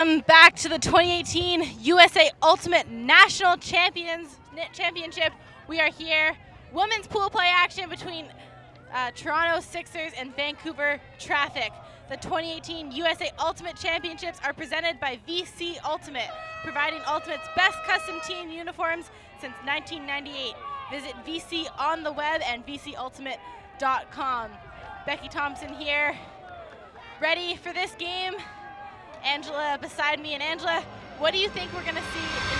Back to the 2018 USA Ultimate National Championship. We are here. Women's pool play action between Toronto 6ixers and Vancouver Traffic. The 2018 USA Ultimate Championships are presented by VC Ultimate, providing Ultimate's best custom team uniforms since 1998. Visit VC on the web and VCUltimate.com. Becky Thompson here, ready for this game. Angela beside me. And Angela, what do you think we're going to see in this game?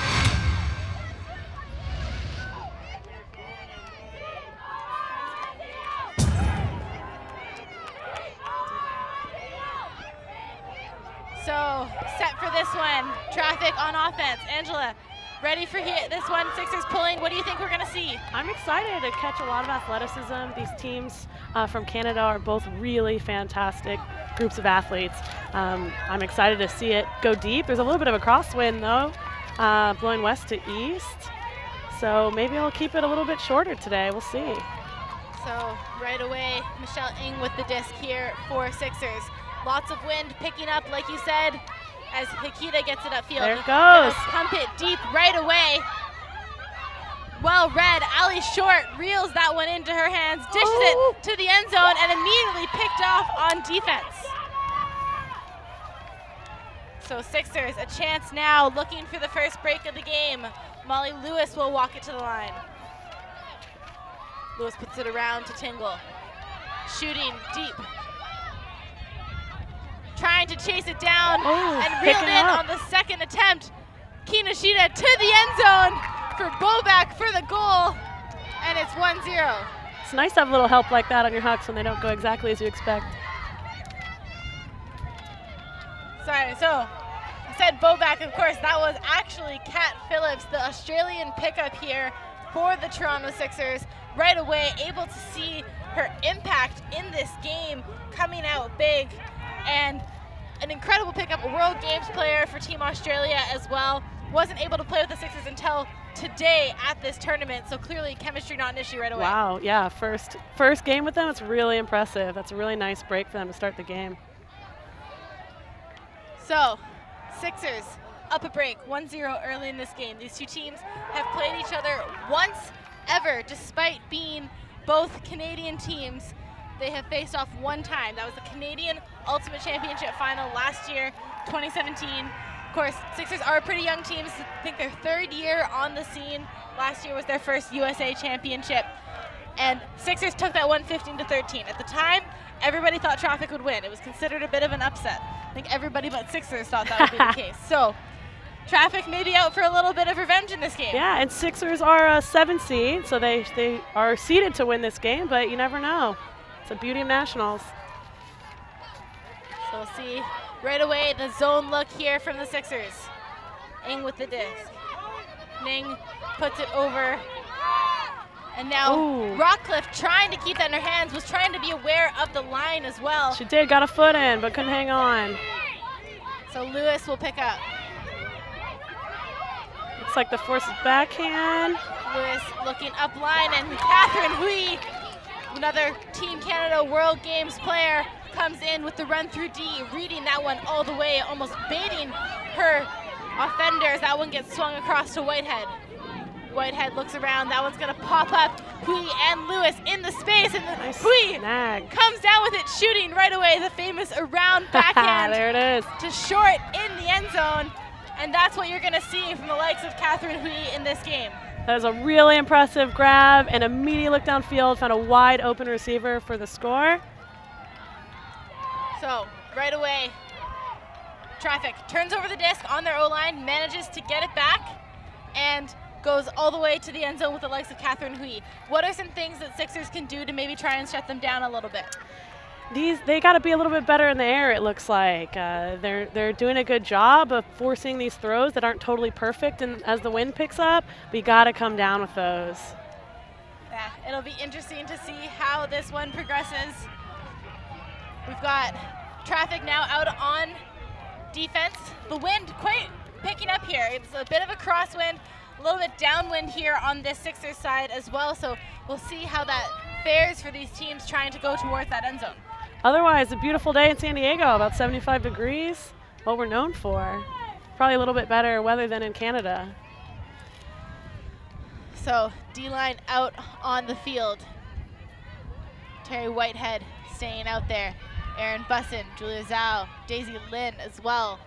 So, set for this one. Traffic on offense. Angela, ready for this one? 6ixers pulling. What do you think we're going to see? I'm excited to catch a lot of athleticism. These teams from Canada are both really fantastic groups of athletes. I'm excited to see it go deep. There's a little bit of a crosswind though, blowing west to east. So maybe I'll keep it a little bit shorter today. We'll see. So right away, Michelle Ng with the disc here for 6ixers. Lots of wind picking up, like you said, as Hikita gets it upfield. There it goes. Pump it deep right away. Well read. Allie Short reels that one into her hands, dishes it to the end zone, and immediately picked off on defense. So 6ixers, a chance now, looking for the first break of the game. Molly Lewis will walk it to the line. Lewis puts it around to Tingle. Shooting deep. Trying to chase it down and reeled in on the second attempt. Kinoshita to the end zone for Bobak for the goal, and it's 1-0. It's nice to have a little help like that on your hucks when they don't go exactly as you expect. Sorry, so I said Bobak, of course, that was actually Kat Phillips, the Australian pickup here for the Toronto 6ixers. Right away, able to see her impact in this game, coming out big, and an incredible pickup, a World Games player for Team Australia as well. Wasn't able to play with the 6ixers until today at this tournament, so clearly chemistry not an issue right away. Wow, yeah, first game with them, it's really impressive. That's a really nice break for them to start the game. So, 6ixers up a break, 1-0 early in this game. These two teams have played each other once ever, despite being both Canadian teams. They have faced off one time. That was the Canadian Ultimate Championship final last year, 2017. Of course, 6ixers are a pretty young team. I think their third year on the scene. Last year was their first USA Championship. And 6ixers took that one 15-13. At the time, everybody thought Traffic would win. It was considered a bit of an upset. I think everybody but 6ixers thought that would be the case. So, Traffic may be out for a little bit of revenge in this game. Yeah, and 6ixers are a 7 seed, so they are seeded to win this game, but you never know. It's the beauty of nationals. So we'll see right away the zone look here from the 6ixers. Ng with the disc. Ning puts it over. And now Rockcliffe, trying to keep that in her hands, was trying to be aware of the line as well. She did, got a foot in, but couldn't hang on. So Lewis will pick up. Looks like the forces backhand. Lewis looking up line, and Catherine Hui, another Team Canada World Games player, comes in with the run through D, reading that one all the way, almost baiting her offenders. That one gets swung across to Whitehead. Whitehead looks around, that one's gonna pop up. Hui and Lewis in the space, and Hui comes down with it, shooting right away, the famous around backhand. There it is. To Short in the end zone, and that's what you're gonna see from the likes of Catherine Hui in this game. That was a really impressive grab, and immediate look downfield, found a wide open receiver for the score. So, right away, Traffic turns over the disc on their O-line, manages to get it back, and goes all the way to the end zone with the likes of Catherine Hui. What are some things that 6ixers can do to maybe try and shut them down a little bit? They got to be a little bit better in the air, it looks like. They're doing a good job of forcing these throws that aren't totally perfect as the wind picks up, but you got to come down with those. Yeah, it'll be interesting to see how this one progresses. We've got Traffic now out on defense. The wind quite picking up here. It's a bit of a crosswind, a little bit downwind here on this 6ixers side as well, so we'll see how that fares for these teams trying to go towards that end zone. Otherwise, a beautiful day in San Diego, about 75 degrees. what we're known for. Probably a little bit better weather than in Canada. So D-line out on the field. Terry Whitehead staying out there. Erin Bussin, Julia Zhao, Daisy Lin as well.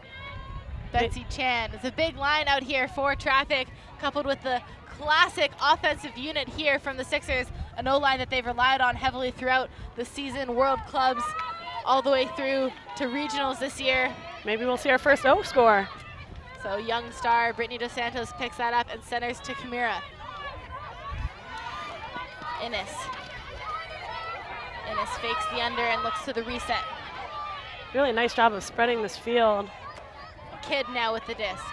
Betsy Chan. It's a big line out here for Traffic, coupled with the classic offensive unit here from the Sixers, an O-line that they've relied on heavily throughout the season, World Clubs, all the way through to regionals this year. Maybe we'll see our first O score. So young star Brittany Dos Santos picks that up and centers to Kamira. Innes fakes the under and looks to the reset. Really nice job of spreading this field. Kidd now with the disc.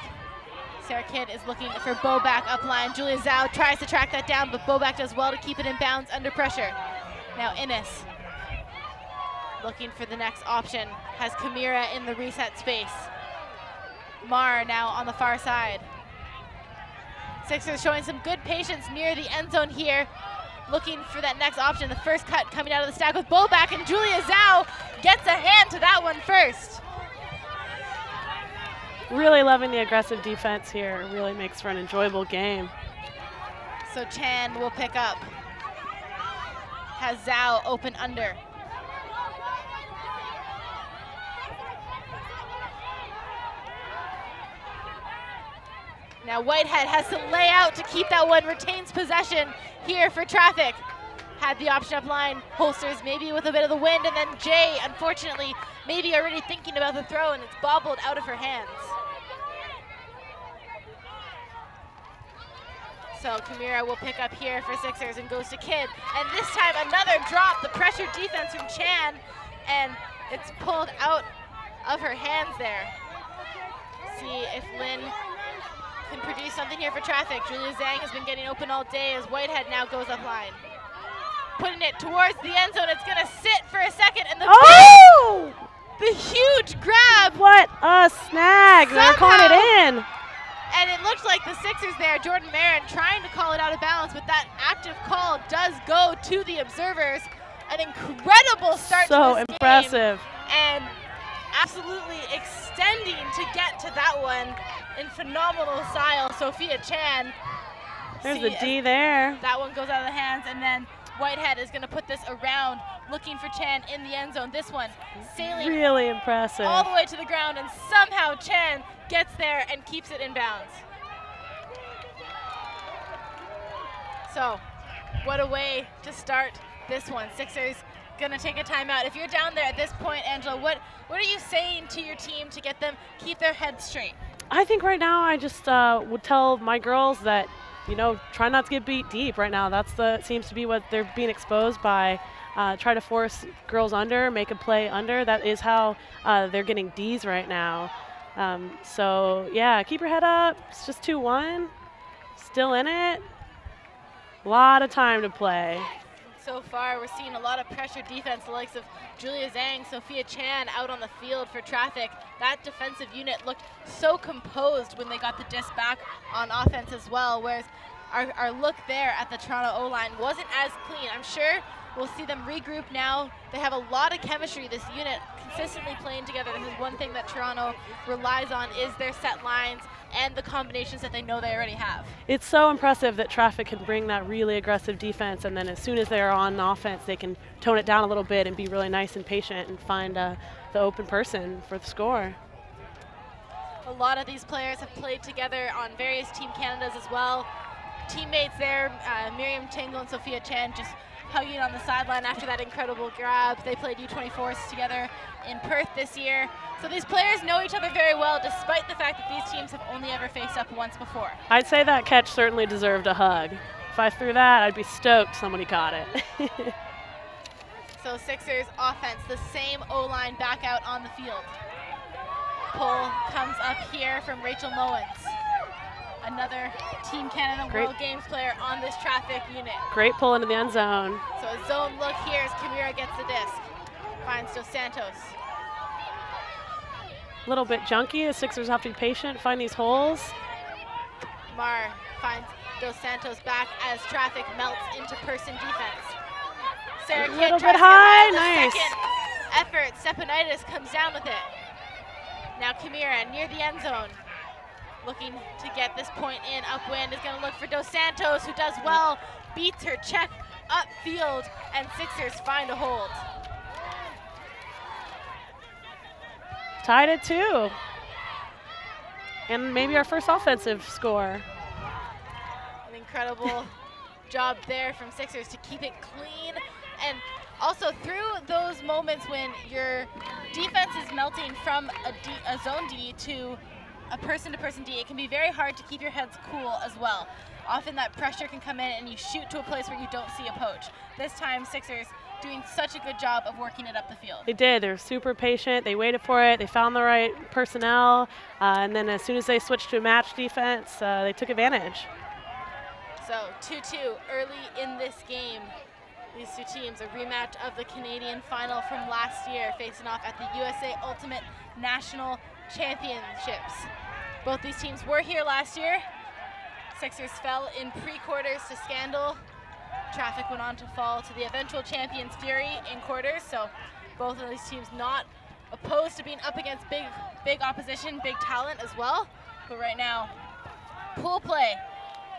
Sarah Kidd is looking for Boback up line. Julia Zhao tries to track that down, but Boback does well to keep it in bounds under pressure. Now Innes looking for the next option. Has Kamira in the reset space. Mar now on the far side. Sixers showing some good patience near the end zone here, looking for that next option. The first cut coming out of the stack with Boback, and Julia Zhao gets a hand to that one first. Really loving the aggressive defense here. Really makes for an enjoyable game. So Chan will pick up. Has Zhao open under. Now Whitehead has to lay out to keep that one, retains possession here for Traffic. Had the option up line, holsters maybe with a bit of the wind, and then Jay, unfortunately, maybe already thinking about the throw, and it's bobbled out of her hands. So Kamira will pick up here for Sixers and goes to Kidd. And this time another drop, the pressure defense from Chan, and it's pulled out of her hands there. See if Lynn can produce something here for Traffic. Julia Zhang has been getting open all day as Whitehead now goes up line. Putting it towards the end zone. It's gonna sit for a second, and the huge grab. What a snag! They're calling it in. And it looked like the Sixers there, Jordan Marin trying to call it out of bounds, but that active call does go to the observers. An incredible start to this So impressive. game, and absolutely extending to get to that one in phenomenal style, Sophia Chan. There's the D there. That one goes out of the hands, and then Whitehead is going to put this around, looking for Chan in the end zone. This one sailing really impressive all the way to the ground, and somehow Chan gets there and keeps it in bounds. So, what a way to start this one. Sixers gonna take a timeout. If you're down there at this point, Angela, what are you saying to your team to get them keep their heads straight? I think right now I just would tell my girls that, you know, try not to get beat deep right now. Seems to be what they're being exposed by. Try to force girls under, make a play under. That is how they're getting Ds right now. So yeah, keep your head up. It's just 2-1. Still in it. A lot of time to play. So far, we're seeing a lot of pressure defense, the likes of Julia Zhang, Sophia Chan out on the field for Traffic. That defensive unit looked so composed when they got the disc back on offense as well, whereas our look there at the Toronto O-line wasn't as clean. I'm sure we'll see them regroup now. They have a lot of chemistry, this unit, consistently playing together. This is one thing that Toronto relies on, is their set lines and the combinations that they know they already have. It's so impressive that Traffic can bring that really aggressive defense, and then as soon as they're on offense, they can tone it down a little bit and be really nice and patient and find the open person for the score. A lot of these players have played together on various Team Canadas as well. Teammates there, Miriam Tingle and Sophia Chan, just hugging on the sideline after that incredible grab. They played U24s together in Perth this year. So these players know each other very well, despite the fact that these teams have only ever faced up once before. I'd say that catch certainly deserved a hug. If I threw that, I'd be stoked somebody caught it. So Sixers offense, the same O-line back out on the field. Pull comes up here from Rachel Mowens. Another Team Canada World Games player on this Traffic unit. Great pull into the end zone. So a zone look here as Kamira gets the disc. Finds Dos Santos. A little bit junky. The Sixers have to be patient, find these holes. Mar finds Dos Santos back as Traffic melts into person defense. Sarah Kidd a little tries bit to get high, the nice. second effort. Stepanitis comes down with it. Now Kamira near the end zone, looking to get this point in. Upwind is going to look for Dos Santos, who does well, beats her check upfield, and Sixers find a hold. Tied at 2. And maybe our first offensive score. An incredible job there from Sixers to keep it clean, and also through those moments when your defense is melting from a zone D to a person-to-person D, it can be very hard to keep your heads cool as well. Often that pressure can come in and you shoot to a place where you don't see a poach. This time Sixers doing such a good job of working it up the field. They did. They were super patient. They waited for it. They found the right personnel. And then as soon as they switched to a match defense, they took advantage. So 2-2 early in this game. These two teams, a rematch of the Canadian final from last year, facing off at the USA Ultimate National Championships. Both these teams were here last year. Sixers fell in pre-quarters to Scandal. Traffic went on to fall to the eventual champions Fury in quarters, so both of these teams not opposed to being up against big opposition, big talent as well. But right now, pool play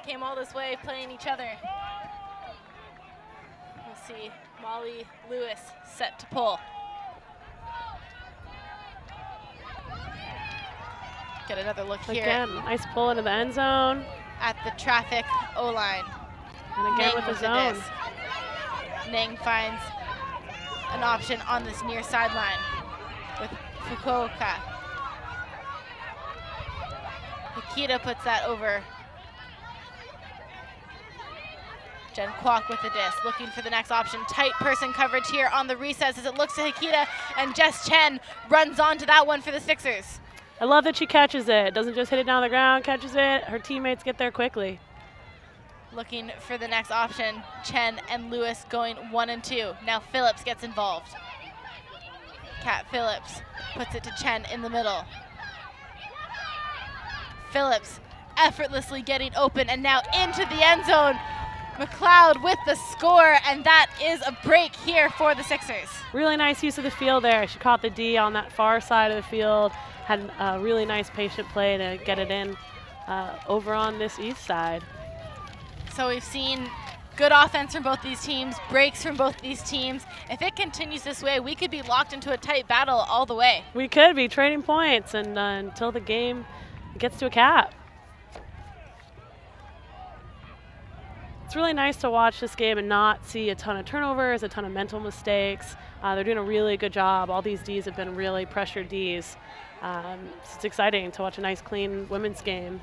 came all this way playing each other. We'll see Molly Lewis set to pull. Get another look here. Again, nice pull into the end zone. At the Traffic O-line. And again with the zone. Nang finds an option on this near sideline with Fukuoka. Hikita puts that over. Jen Kwok with the disc, looking for the next option. Tight person coverage here on the recess as it looks to Hikita, and Jess Chen runs onto that one for the Sixers. I love that she catches it. Doesn't just hit it down on the ground, catches it. Her teammates get there quickly. Looking for the next option. Chen and Lewis going 1 and 2. Now Phillips gets involved. Kat Phillips puts it to Chen in the middle. Phillips effortlessly getting open and now into the end zone. McLeod with the score, and that is a break here for the Sixers. Really nice use of the field there. She caught the D on that far side of the field. Had a really nice patient play to get it in over on this east side. So we've seen good offense from both these teams, breaks from both these teams. If it continues this way, we could be locked into a tight battle all the way. We could be trading points and until the game gets to a cap. It's really nice to watch this game and not see a ton of turnovers, a ton of mental mistakes. They're doing a really good job. All these Ds have been really pressured Ds. It's exciting to watch a nice, clean women's game.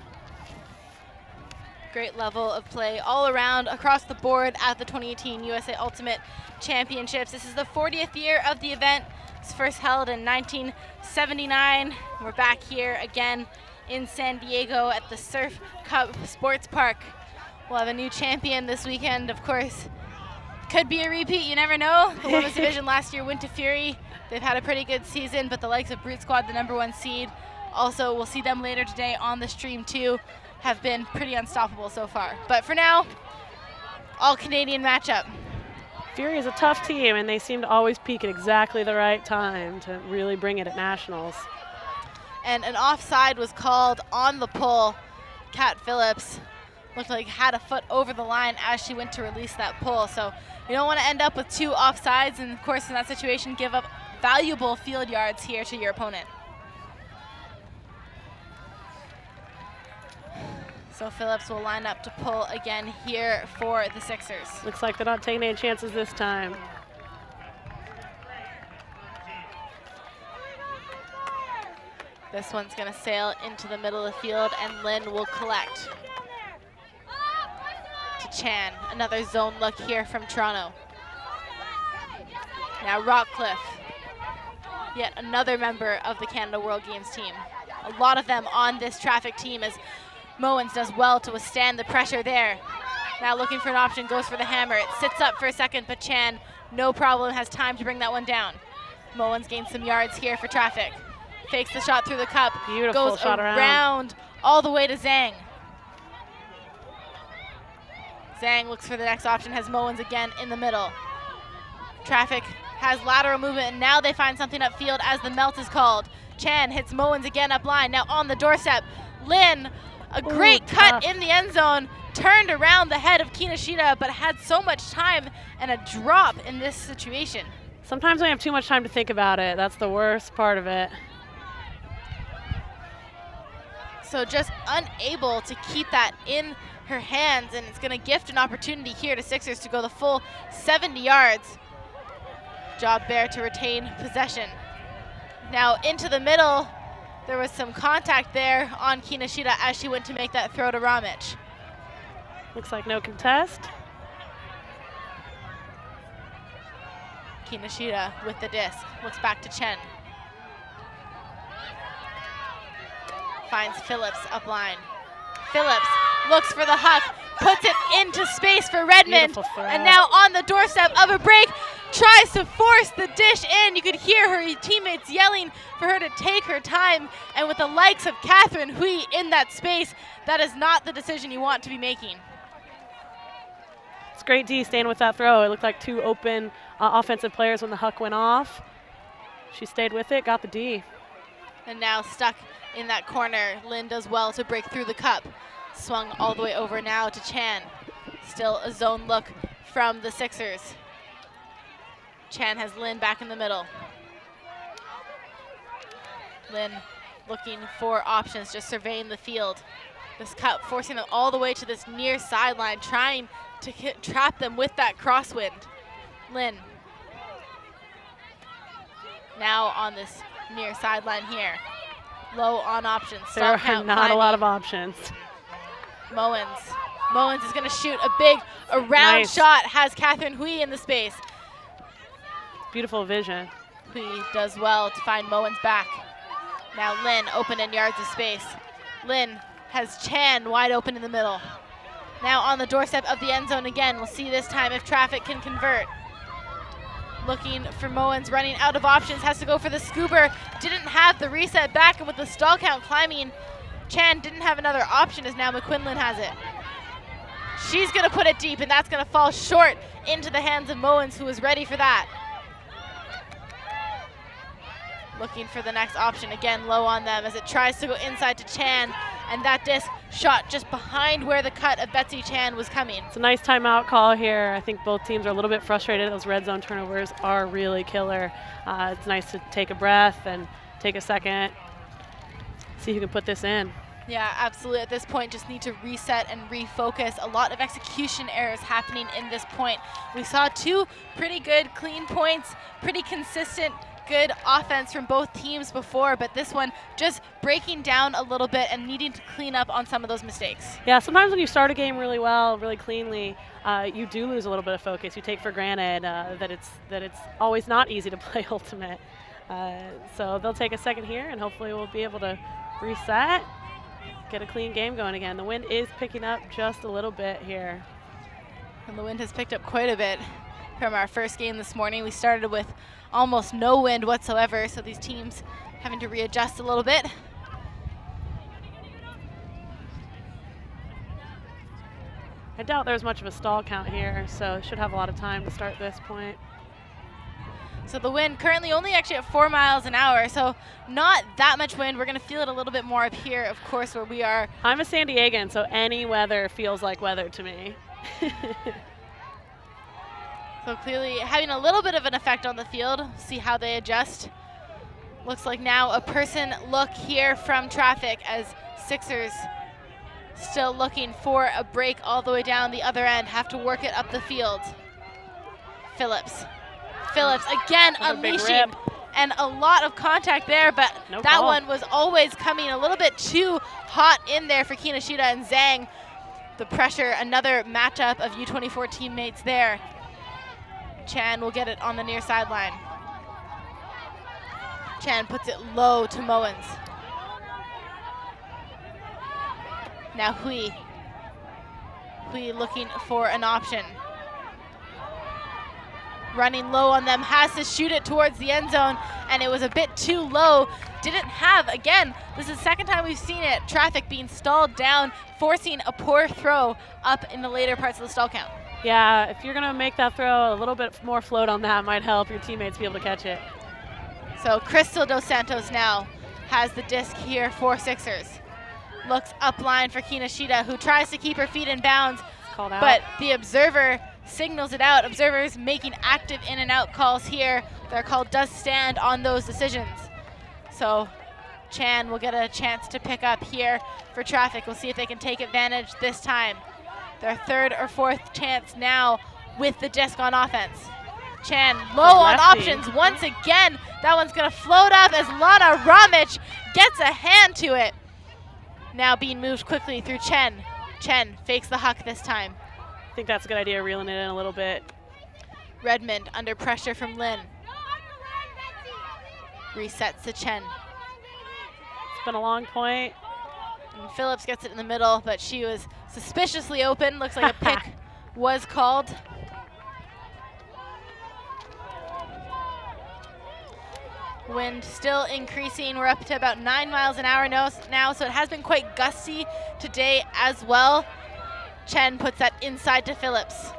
Great level of play all around, across the board at the 2018 USA Ultimate Championships. This is the 40th year of the event. It was first held in 1979. We're back here again in San Diego at the Surf Cup Sports Park. We'll have a new champion this weekend, of course. Could be a repeat, you never know. The women's division last year went to Fury. They've had a pretty good season, but the likes of Brute Squad, the #1 seed, also we'll see them later today on the stream too, have been pretty unstoppable so far. But for now, all Canadian matchup. Fury is a tough team, and they seem to always peak at exactly the right time to really bring it at nationals. And an offside was called on the pull. Kat Phillips looked like had a foot over the line as she went to release that pull. So you don't want to end up with 2 offsides, and of course in that situation give up valuable field yards here to your opponent. So Phillips will line up to pull again here for the Sixers. Looks like they're not taking any chances this time. This one's going to sail into the middle of the field, and Lynn will collect. To Chan, another zone look here from Toronto. Now Rockcliffe, yet another member of the Canada World Games team. A lot of them on this Traffic team, as Mowens does well to withstand the pressure there. Now looking for an option, goes for the hammer. It sits up for a second, but Chan, no problem, has time to bring that one down. Mowens gains some yards here for Traffic. Fakes the shot through the cup. Beautiful goes shot around all the way to Zhang. Zhang looks for the next option, has Mowens again in the middle. Traffic has lateral movement, and now they find something upfield as the melt is called. Chan hits Moens again up line. Now on the doorstep, Lynn, a great cut in the end zone, turned around the head of Kinoshita, but had so much time and a drop in this situation. Sometimes I have too much time to think about it. That's the worst part of it. So just unable to keep that in her hands, and it's going to gift an opportunity here to 6ixers to go the full 70 yards. Job Bear to retain possession. Now into the middle, there was some contact there on Kinoshita as she went to make that throw to Ramich. Looks like no contest. Kinoshita with the disc, looks back to Chen. Finds Phillips up line. Phillips looks for the huck, puts it into space for Redmond, and now on the doorstep of a break, tries to force the dish in. You could hear her teammates yelling for her to take her time, and with the likes of Catherine Hui in that space, that is not the decision you want to be making. It's great D staying with that throw. It looked like two open offensive players when the huck went off. She stayed with it, got the D. And now stuck in that corner, Lynn does well to break through the cup. Swung all the way over now to Chan. Still a zone look from the 6ixers. Chan has Lynn back in the middle. Lynn looking for options, just surveying the field. This cup forcing them all the way to this near sideline, trying to trap them with that crosswind. Lynn. Now on this near sideline here. Low on options. There are not a lot of options. Moens is going to shoot a big around shot, has Catherine Hui in the space. Beautiful vision. Hui does well to find Moens back. Now Lynn open in yards of space. Lynn has Chan wide open in the middle. Now on the doorstep of the end zone again. We'll see this time if Traffic can convert. Looking for Moens, running out of options, has to go for the scooper. Didn't have the reset back, and with the stall count climbing, Chan didn't have another option as now McQuinlan has it. She's gonna put it deep, and that's gonna fall short into the hands of Moens, who was ready for that. Looking for the next option, again low on them as it tries to go inside to Chan, and that disc shot just behind where the cut of Betsy Chan was coming. It's a nice timeout call here. I think both teams are a little bit frustrated. Those red zone turnovers are really killer. It's nice to take a breath and take a second, see who can put this in. Yeah, absolutely. At this point, just need to reset and refocus. A lot of execution errors happening in this point. We saw two pretty good clean points, pretty consistent good offense from both teams before, but this one just breaking down a little bit and needing to clean up on some of those mistakes. Yeah, sometimes when you start a game really well, really cleanly, you do lose a little bit of focus. You take for granted that it's always not easy to play Ultimate. So they'll take a second here, and hopefully we'll be able to reset, get a clean game going again. The wind is picking up just a little bit here. And the wind has picked up quite a bit from our first game this morning. We started with almost no wind whatsoever, so these teams having to readjust a little bit. I doubt there's much of a stall count here, so should have a lot of time to start this point. So the wind currently only actually at 4 miles an hour, so not that much wind. We're going to feel it a little bit more up here, of course, where we are. I'm a San Diegan, so any weather feels like weather to me. So clearly having a little bit of an effect on the field. See how they adjust. Looks like now a person look here from Traffic as 6ixers still looking for a break all the way down the other end. Have to work it up the field. Phillips again unleashing, and a lot of contact there, but that one was always coming a little bit too hot in there for Kinoshita and Zhang. The pressure, another matchup of U24 teammates there. Chan will get it on the near sideline. Chan puts it low to Moens. Now Hui looking for an option. Running low on them, has to shoot it towards the end zone, and it was a bit too low. Didn't have, again, this is the second time we've seen it, Traffic being stalled down, forcing a poor throw up in the later parts of the stall count. Yeah, if you're gonna make that throw, a little bit more float on that might help your teammates be able to catch it. So Crystal Dos Santos now has the disc here for 6ixers. Looks up line for Kinoshita, who tries to keep her feet in bounds, but the observer signals it out. Observers making active in and out calls here. Their call does stand on those decisions. So Chan will get a chance to pick up here for Traffic. We'll see if they can take advantage this time. Their third or fourth chance now with the disc on offense. Chan low on options once again. That one's gonna float up as Lana Ramic gets a hand to it. Now being moved quickly through Chen. Chen fakes the huck this time. I think that's a good idea, reeling it in a little bit. Redmond under pressure from Lin. Resets to Chen. It's been a long point. And Phillips gets it in the middle, but she was suspiciously open. Looks like a pick was called. Wind still increasing. We're up to about 9 miles an hour now, so it has been quite gusty today as well. Chen puts that inside to Phillips.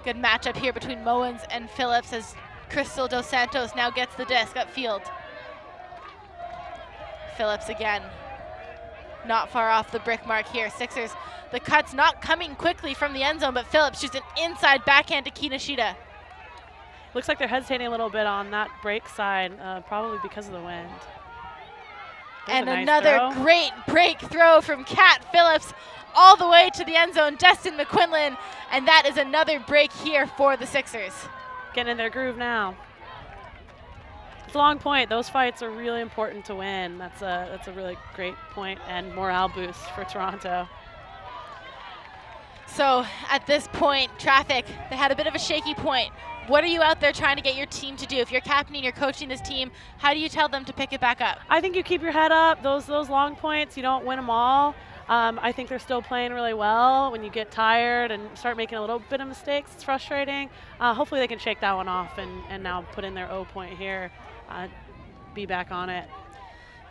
Good matchup here between Moens and Phillips as Crystal Dos Santos now gets the disc upfield. Phillips again. Not far off the brick mark here. 6ixers, the cut's not coming quickly from the end zone, but Phillips shoots an inside backhand to Kinoshita. Looks like they're hesitating a little bit on that break side, probably because of the wind. And another great break throw from Kat Phillips all the way to the end zone, Destin McQuinlan, and that is another break here for the 6ixers. Getting in their groove now. It's a long point. Those fights are really important to win. That's a really great point and morale boost for Toronto. So at this point, Traffic, they had a bit of a shaky point. What are you out there trying to get your team to do? If you're captaining, you're coaching this team, how do you tell them to pick it back up? I think you keep your head up. Those long points, you don't win them all. I think they're still playing really well. When you get tired and start making a little bit of mistakes, it's frustrating. Hopefully they can shake that one off and now put in their O point here, be back on it.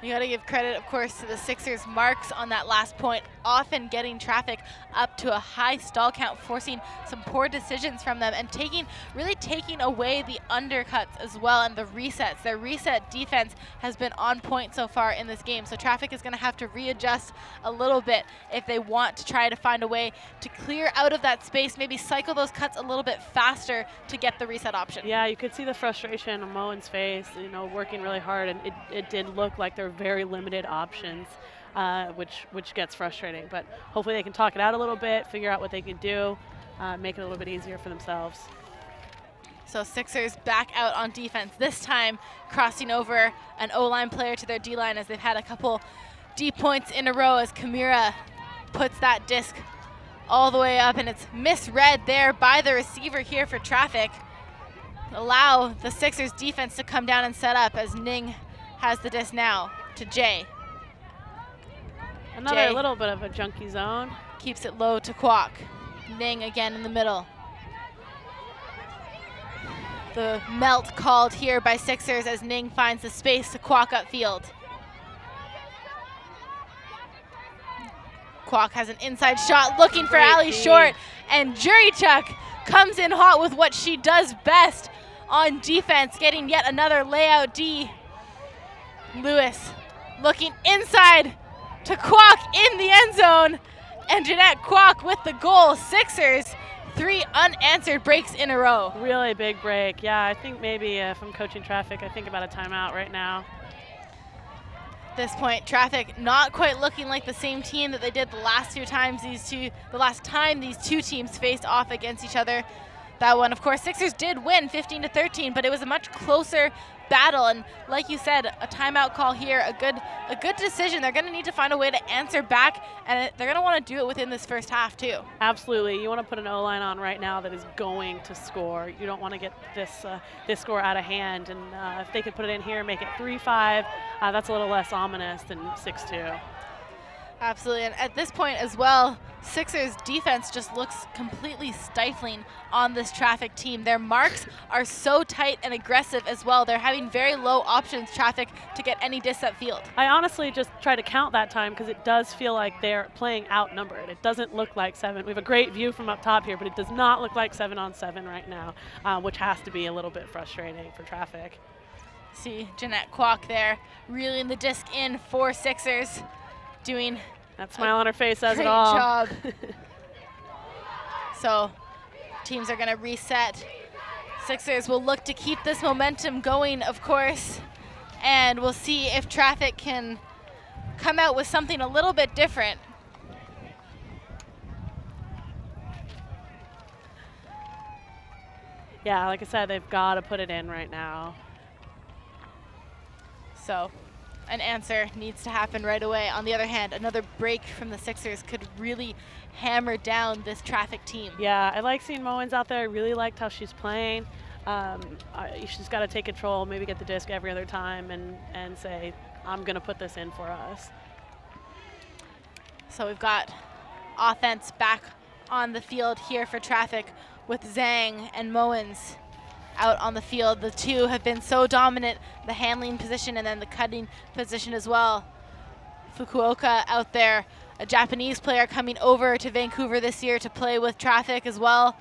You got to give credit, of course, to the 6ixers' marks on that last point, often getting Traffic up to a high stall count, forcing some poor decisions from them and really taking away the undercuts as well and the resets. Their reset defense has been on point so far in this game, so Traffic is going to have to readjust a little bit if they want to try to find a way to clear out of that space, maybe cycle those cuts a little bit faster to get the reset option. Yeah, you could see the frustration on Moen's face, working really hard, and it did look like they're very limited options, which gets frustrating. But hopefully they can talk it out a little bit, figure out what they can do, make it a little bit easier for themselves. So 6ixers back out on defense, this time crossing over an O-line player to their D-line as they've had a couple D points in a row as Kamira puts that disc all the way up, and it's misread there by the receiver here for Traffic. Allow the 6ixers defense to come down and set up as Ning has the disc now to Jay. Another little bit of a junky zone. Keeps it low to Kwok. Ning again in the middle. The melt called here by 6ixers as Ning finds the space to Kwok upfield. Kwok has an inside shot looking for Ali Short, and Jurichuk comes in hot with what she does best on defense, getting yet another layout D. Lewis looking inside to Kwok in the end zone, and Jeanette Kwok with the goal. 6ixers, 3 unanswered breaks in a row. Really big break. Yeah, I think maybe if I'm coaching Traffic, I think about a timeout right now. At this point, Traffic not quite looking like the same team that they did the last time these two teams faced off against each other. That one, of course, 6ixers did win 15-13, but it was a much closer battle. And like you said, a timeout call here, a good decision. They're going to need to find a way to answer back, and they're going to want to do it within this first half too. Absolutely. You want to put an O-line on right now that is going to score. You don't want to get this score out of hand. And if they could put it in here, make it 3-5, that's a little less ominous than 6-2. Absolutely, and at this point as well, 6ixers defense just looks completely stifling on this Traffic team. Their marks are so tight and aggressive as well. They're having very low options, Traffic, to get any disc upfield. I honestly just try to count that time because it does feel like they're playing outnumbered. It doesn't look like 7. We have a great view from up top here, but it does not look like 7-on-7 right now, which has to be a little bit frustrating for Traffic. See Jeanette Kwok there, reeling the disc in for 6ixers, doing that smile on her face says it great all. job. So teams are going to reset. 6ixers will look to keep this momentum going, of course, and we'll see if Traffic can come out with something a little bit different. Yeah, like I said, they've got to put it in right now. So an answer needs to happen right away. On the other hand, another break from the 6ixers could really hammer down this Traffic team. Yeah, I like seeing Moens out there. I really liked how she's playing. She's got to take control, maybe get the disc every other time and say, I'm going to put this in for us. So we've got offense back on the field here for Traffic with Zhang and Moens out on the field. The two have been so dominant, the handling position and then the cutting position as well. Fukuoka out there, a Japanese player coming over to Vancouver this year to play with Traffic as well.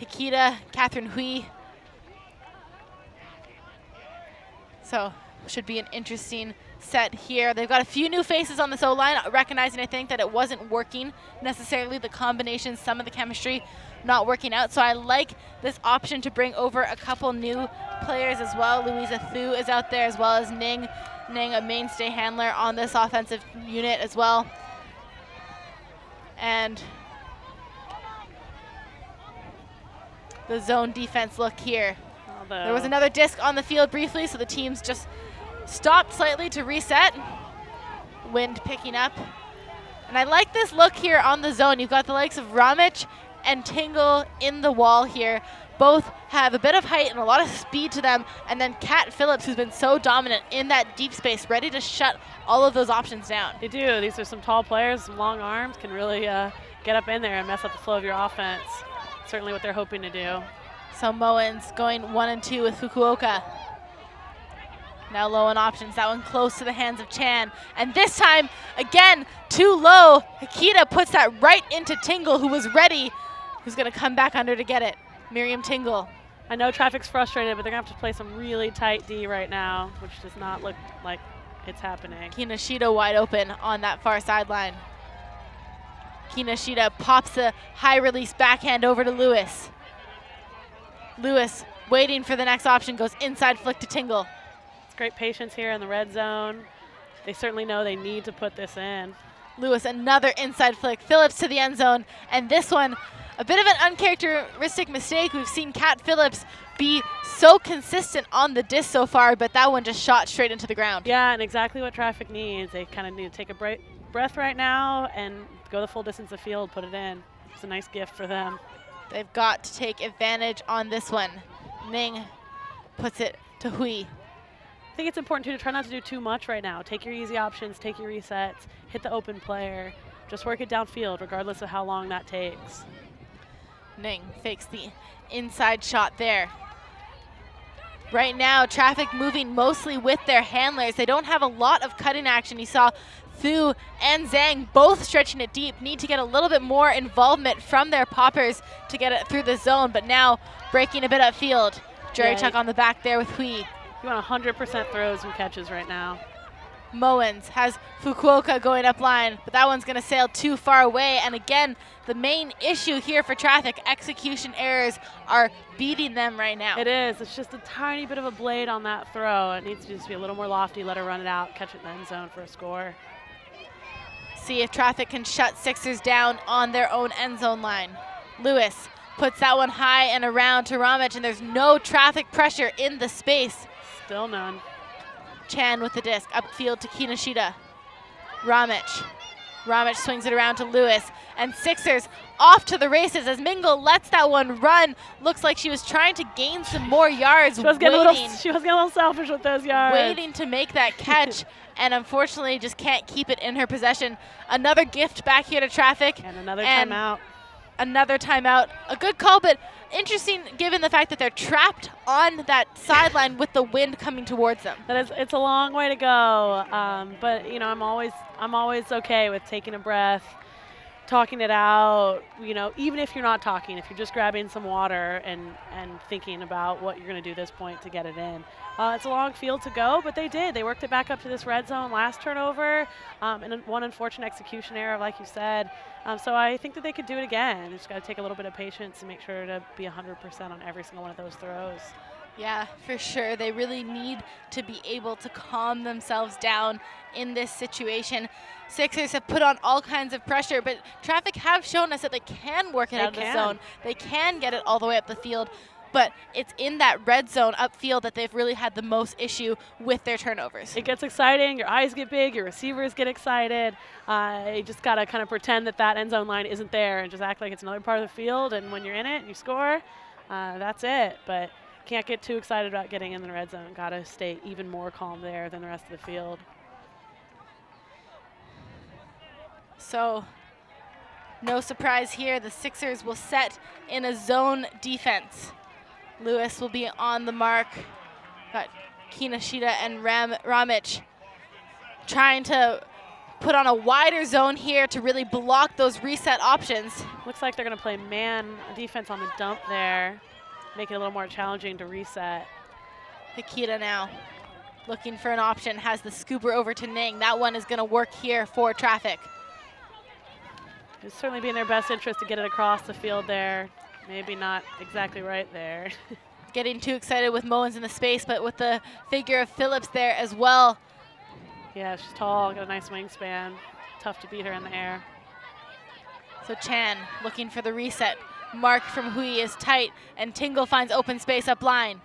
Hikita, Catherine Hui. So should be an interesting set here. They've got a few new faces on this O-line, recognizing I think that it wasn't working necessarily, the combination, some of the chemistry not working out. So I like this option to bring over a couple new players as well. Louisa Thu is out there as well as Ning. Ning, a mainstay handler on this offensive unit as well. And the zone defense look here. Although There was another disc on the field briefly, so the teams just stopped slightly to reset. Wind picking up. And I like this look here on the zone. You've got the likes of Ramich and Tingle in the wall here. Both have a bit of height and a lot of speed to them. And then Kat Phillips, who's been so dominant in that deep space, ready to shut all of those options down. They do. These are some tall players, some long arms, can really get up in there and mess up the flow of your offense. Certainly what they're hoping to do. So Moens going 1 and 2 with Fukuoka. Now low on options, that one close to the hands of Chan. And this time, again, too low. Hikita puts that right into Tingle, who was ready, who's gonna come back under to get it. Miriam Tingle. I know Traffic's frustrated, but they're gonna have to play some really tight D right now, which does not look like it's happening. Kinoshita wide open on that far sideline. Kinoshita pops the high release backhand over to Lewis. Lewis waiting for the next option, goes inside flick to Tingle. Great patience here in the red zone. They certainly know they need to put this in. Lewis, another inside flick. Phillips to the end zone. And this one, a bit of an uncharacteristic mistake. We've seen Kat Phillips be so consistent on the disc so far, but that one just shot straight into the ground. Yeah, and exactly what Traffic needs. They kind of need to take a breath right now and go the full distance of the field, put it in. It's a nice gift for them. They've got to take advantage on this one. Ning puts it to Hui. I think it's important too to try not to do too much right now. Take your easy options, take your resets, hit the open player. Just work it downfield regardless of how long that takes. Ning fakes the inside shot there. Right now, Traffic moving mostly with their handlers. They don't have a lot of cutting action. You saw Thu and Zhang both stretching it deep. Need to get a little bit more involvement from their poppers to get it through the zone, but now breaking a bit upfield. Jerry Chuck on the back there with Hui. You want 100% throws and catches right now. Moens has Fukuoka going up line, but that one's gonna sail too far away. And again, the main issue here for Traffic, execution errors are beating them right now. It is. It's just a tiny bit of a blade on that throw. It needs to just be a little more lofty, let her run it out, catch it in the end zone for a score. See if Traffic can shut 6ixers down on their own end zone line. Lewis puts that one high and around to Ramich, and there's no Traffic pressure in the space. Still none. Chan with the disc, upfield to Kinoshita. Ramich. Ramich swings it around to Lewis. And 6ixers off to the races as Mingle lets that one run. Looks like she was trying to gain some more yards. She was getting a little selfish with those yards. Waiting to make that catch, and unfortunately just can't keep it in her possession. Another gift back here to Traffic. And another timeout. Another timeout. A good call, but interesting given the fact that they're trapped on that sideline with the wind coming towards them. It's a long way to go, but you know I'm always okay with taking a breath, talking it out, even if you're not talking, if you're just grabbing some water and thinking about what you're going to do this point to get it in. It's a long field to go, but they did. They worked it back up to this red zone last turnover, and one unfortunate execution error, like you said. So I think that they could do it again. Just got to take a little bit of patience and make sure to be 100% on every single one of those throws. Yeah, for sure. They really need to be able to calm themselves down in this situation. Sixers have put on all kinds of pressure, but Traffic have shown us that they can work it out of the zone. They can get it all the way up the field, but it's in that red zone upfield that they've really had the most issue with their turnovers. It gets exciting. Your eyes get big. Your receivers get excited. You just got to kind of pretend that end zone line isn't there and just act like it's another part of the field, and when you're in it and you score, that's it. But can't get too excited about getting in the red zone. Got to stay even more calm there than the rest of the field. So, no surprise here. The Sixers will set in a zone defense. Lewis will be on the mark. Got Kinoshita and Ramic trying to put on a wider zone here to really block those reset options. Looks like they're going to play man defense on the dump there. Make it a little more challenging to reset. Hikita now looking for an option, has the scooper over to Ning. That one is going to work here for Traffic. It'd certainly be in their best interest to get it across the field there. Maybe not exactly right there. Getting too excited with Moens in the space, but with the figure of Phillips there as well. Yeah, she's tall, got a nice wingspan. Tough to beat her in the air. So Chan looking for the reset. Mark from Hui is tight, and Tingle finds open space up line.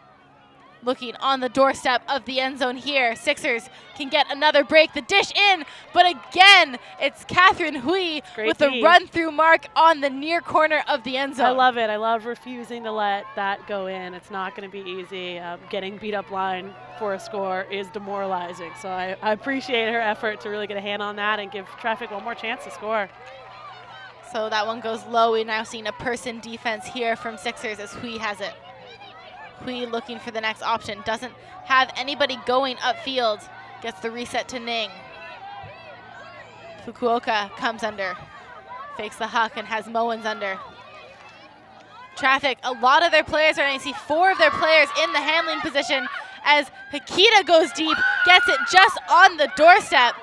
Looking on the doorstep of the end zone here. Sixers can get another break. The dish in, but again, it's Catherine Hui with the run-through mark on the near corner of the end zone. I love it. I love refusing to let that go in. It's not going to be easy. Getting beat up line for a score is demoralizing. So I appreciate her effort to really get a hand on that and give Traffic one more chance to score. So that one goes low. We're now seeing a person defense here from Sixers as Hui has it. Hui looking for the next option. Doesn't have anybody going upfield. Gets the reset to Ning. Fukuoka comes under. Fakes the huck and has Moens under. Traffic, a lot of their players are, and you see 4 of their players in the handling position as Hikita goes deep, gets it just on the doorstep.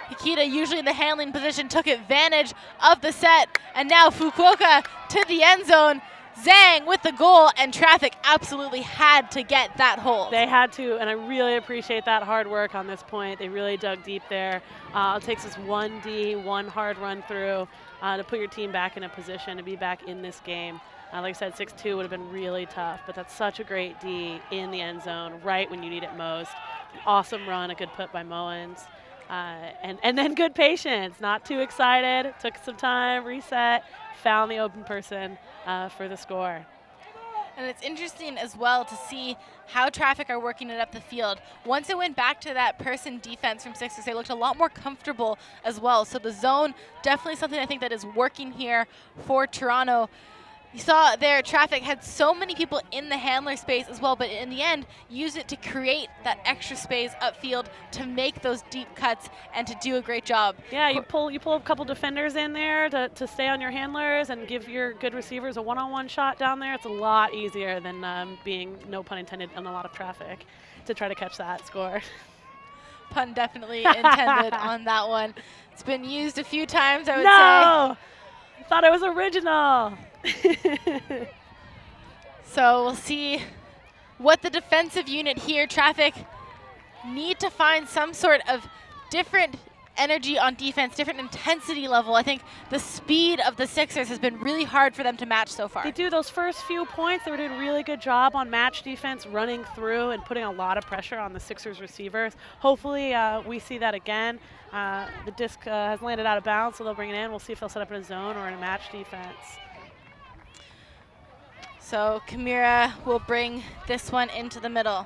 Hikita, usually in the handling position, took advantage of the set, and now Fukuoka to the end zone. Zhang with the goal, and Traffic absolutely had to get that hold. They had to, and I really appreciate that hard work on this point. They really dug deep there. It takes us 1D, one hard run through to put your team back in a position to be back in this game. Like I said, 6-2 would have been really tough, but that's such a great D in the end zone right when you need it most. An awesome run, a good put by Moens. And then good patience, not too excited, took some time, reset, found the open person for the score. And it's interesting as well to see how Traffic are working it up the field. Once it went back to that person defense from Sixers, they looked a lot more comfortable as well. So the zone, definitely something I think that is working here for Toronto. You saw there, Traffic had so many people in the handler space as well, but in the end, use it to create that extra space upfield to make those deep cuts and to do a great job. Yeah, you pull a couple defenders in there to stay on your handlers and give your good receivers a one-on-one shot down there. It's a lot easier than being, no pun intended, on a lot of traffic to try to catch that score. Pun definitely intended on that one. It's been used a few times, I would say. No! I thought it was original. So we'll see what the defensive unit here, Traffic, need to find some sort of different energy on defense, different intensity level. I think the speed of the Sixers has been really hard for them to match so far. They do those first few points. They were doing a really good job on match defense, running through and putting a lot of pressure on the Sixers receivers. Hopefully we see that again. The disc has landed out of bounds, so they'll bring it in. We'll see if they'll set up in a zone or in a match defense. So Kimura will bring this one into the middle.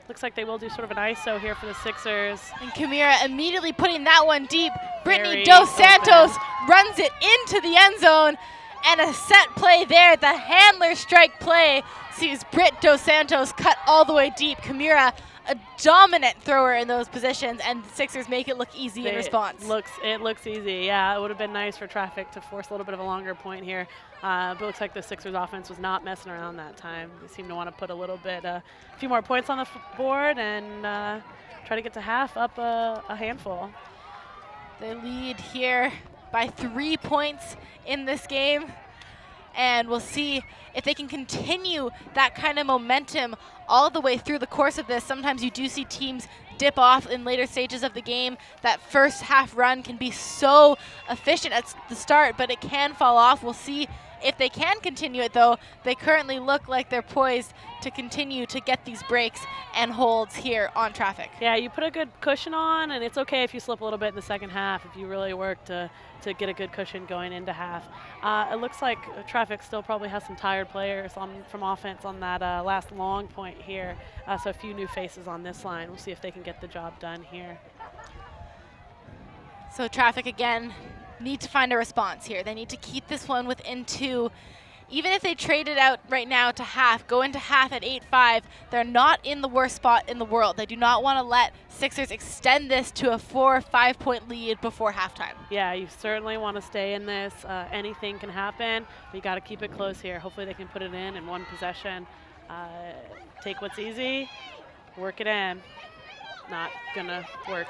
Looks like they will do sort of an ISO here for the Sixers. And Kimura immediately putting that one deep. Brittany Dos Santos runs it into the end zone. And a set play there, the handler strike play, sees Britt Dos Santos cut all the way deep. Kimura a dominant thrower in those positions, and the Sixers make it look easy in response. It looks easy. Yeah, it would have been nice for Traffic to force a little bit of a longer point here. But it looks like the Sixers offense was not messing around that time. They seem to want to put a few more points on the board and try to get to half up a handful. They lead here by 3 points in this game, and we'll see if they can continue that kind of momentum all the way through the course of this. Sometimes you do see teams dip off in later stages of the game. That first half run can be so efficient at the start, but it can fall off. We'll see if they can continue it, though. They currently look like they're poised to continue to get these breaks and holds here on Traffic. Yeah, you put a good cushion on, and it's okay if you slip a little bit in the second half if you really work to get a good cushion going into half. It looks like Traffic still probably has some tired players from offense on that last long point here, so a few new faces on this line. We'll see if they can get the job done here. So Traffic, again, need to find a response here. They need to keep this one within 2. Even if they trade it out right now to half, go into half at 8-5, they're not in the worst spot in the world. They do not want to let Sixers extend this to a 4 or 5 point lead before halftime. Yeah, you certainly want to stay in this. Anything can happen, but you got to keep it close here. Hopefully they can put it in one possession. Take what's easy, work it in. Not gonna work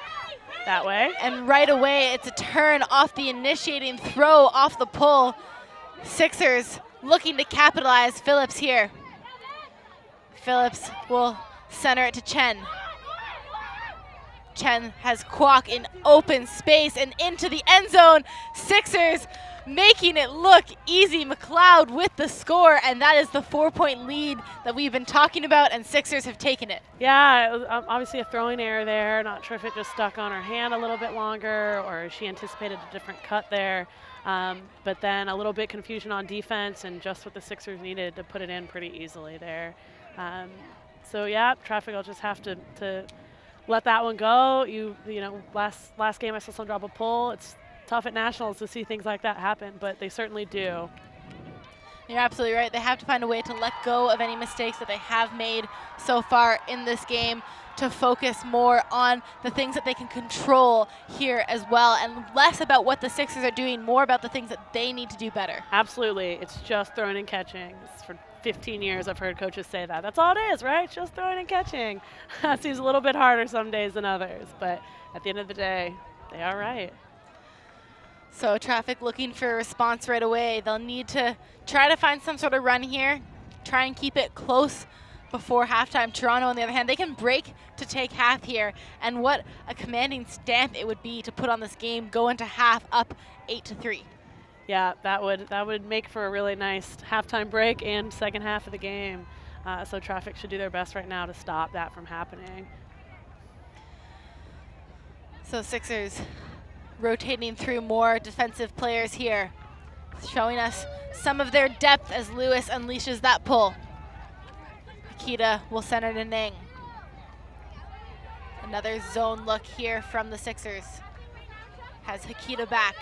that way. And right away, it's a turn off the initiating throw off the pull. Sixers looking to capitalize. Phillips here. Phillips will center it to Chen. Chen has Kwok in open space and into the end zone. Sixers making it look easy. McLeod with the score, and that is the 4 point lead that we've been talking about, and Sixers have taken it. Yeah, it was obviously a throwing error there. Not sure if it just stuck on her hand a little bit longer or she anticipated a different cut there. But then a little bit confusion on defense and just what the Sixers needed to put it in pretty easily there. So yeah, Traffic will just have to let that one go. You know, last game I saw someone drop a pull. It's tough at nationals to see things like that happen, but they certainly do. You're absolutely right. They have to find a way to let go of any mistakes that they have made so far in this game, to focus more on the things that they can control here as well, and less about what the Sixers are doing, more about the things that they need to do better. Absolutely. It's just throwing and catching. For 15 years I've heard coaches say that. That's all it is, right? Just throwing and catching. That seems a little bit harder some days than others, but at the end of the day, they are right. So Traffic looking for a response right away. They'll need to try to find some sort of run here, try and keep it close before halftime. Toronto, on the other hand, they can break to take half here, and what a commanding stamp it would be to put on this game, go into half up 8-3. Yeah, that would make for a really nice halftime break and second half of the game. So Traffic should do their best right now to stop that from happening. So Sixers rotating through more defensive players here, showing us some of their depth as Lewis unleashes that pull. Akita will center to Ning. Another zone look here from the Sixers. Has Akita back.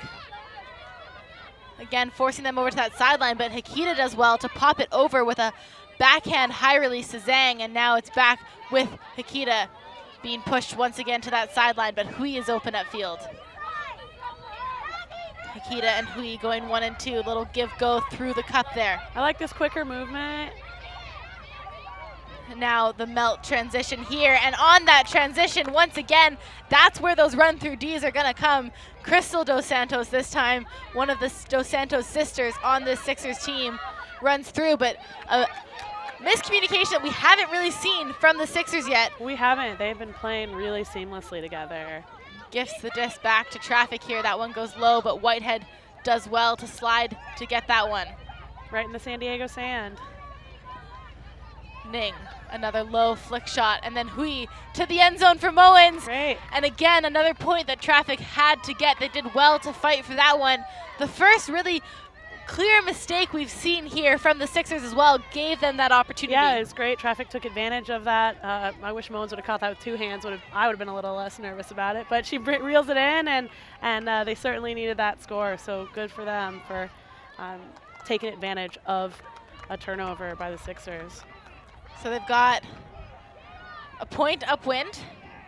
Again, forcing them over to that sideline, but Akita does well to pop it over with a backhand high release to Zhang, and now it's back with Akita being pushed once again to that sideline, but Hui is open upfield. Akita and Hui going 1 and 2, little give-go through the cup there. I like this quicker movement. Now the melt transition here, and on that transition, once again, that's where those run-through Ds are gonna come. Crystal Dos Santos this time, one of the Dos Santos sisters on this Sixers team, runs through, but a miscommunication that we haven't really seen from the Sixers yet. We haven't. They've been playing really seamlessly together. Gifts the disc back to Traffic here. That one goes low, but Whitehead does well to slide to get that one. Right in the San Diego sand. Ning, another low flick shot, and then Hui to the end zone for Moens. Great. And again, another point that Traffic had to get. They did well to fight for that one. The first really clear mistake we've seen here from the Sixers as well gave them that opportunity. Yeah, it was great. Traffic took advantage of that. I wish Moens would have caught that with 2 hands. I would have been a little less nervous about it, but she reels it in, and they certainly needed that score. So good for them for taking advantage of a turnover by the Sixers. So they've got a point upwind.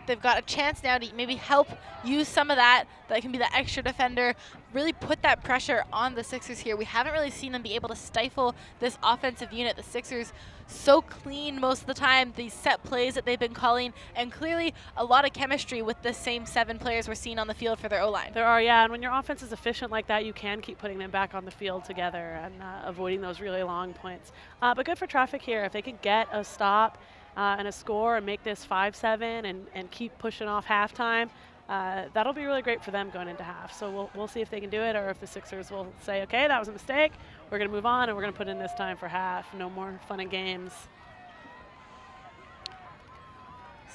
They've got a chance now to maybe help use some of that. That can be the extra defender. Really put that pressure on the Sixers here. We haven't really seen them be able to stifle this offensive unit. The Sixers so clean most of the time. These set plays that they've been calling, and clearly a lot of chemistry with the same 7 players we're seeing on the field for their O-line. There are, yeah, and when your offense is efficient like that, you can keep putting them back on the field together and avoiding those really long points. But good for Traffic here. If they could get a stop and a score and make this 5-7 and keep pushing off halftime, that'll be really great for them going into half. So we'll see if they can do it, or if the Sixers will say, okay, that was a mistake, we're going to move on and we're going to put in this time for half. No more fun and games.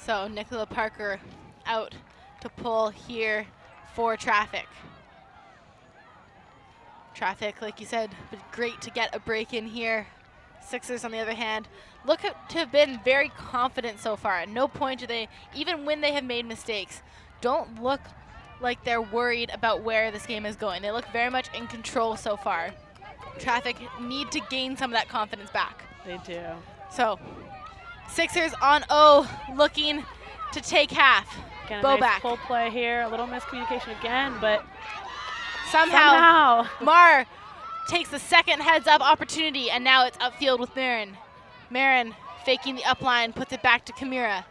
So Nicola Parker out to pull here for Traffic. Traffic, like you said, been great to get a break in here. Sixers, on the other hand, look to have been very confident so far. At no point do they, even when they have made mistakes, don't look like they're worried about where this game is going. They look very much in control so far. Traffic need to gain some of that confidence back. They do. So, Sixers on O, looking to take half. Again, a Bo nice back. pull play here. A little miscommunication again, but somehow. Mar takes the second heads-up opportunity, and now it's upfield with Marin. Marin faking the upline, puts it back to Kamira.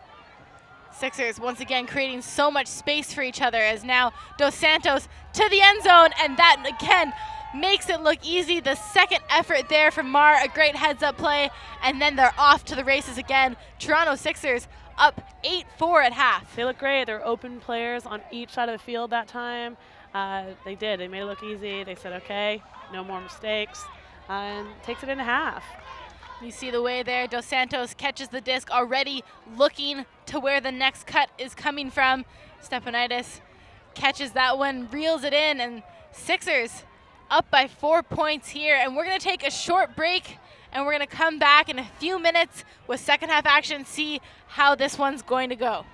Sixers once again creating so much space for each other, as now Dos Santos to the end zone, and that again makes it look easy. The second effort there from Mar, a great heads-up play, and then they're off to the races again. Toronto Sixers up 8-4 at half. They look great. They're open players on each side of the field that time. They did. They made it look easy. They said, okay, no more mistakes, and takes it into half. You see the way there. Dos Santos catches the disc, already looking to where the next cut is coming from. Stepanidis catches that one, reels it in, and Sixers up by 4 points here. And we're going to take a short break, and we're going to come back in a few minutes with second half action, see how this one's going to go.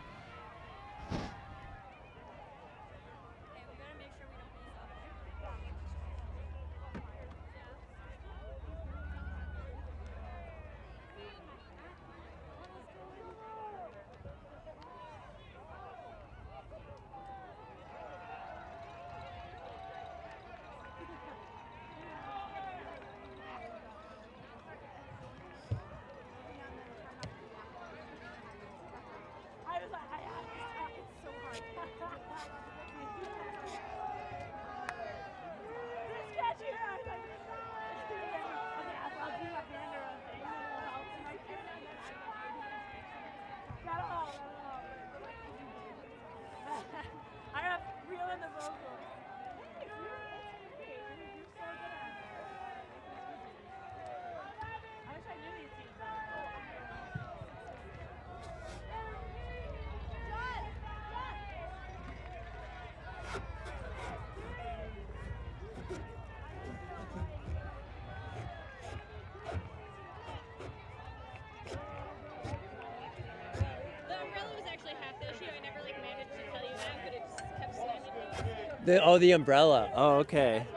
The umbrella. Oh, okay. That's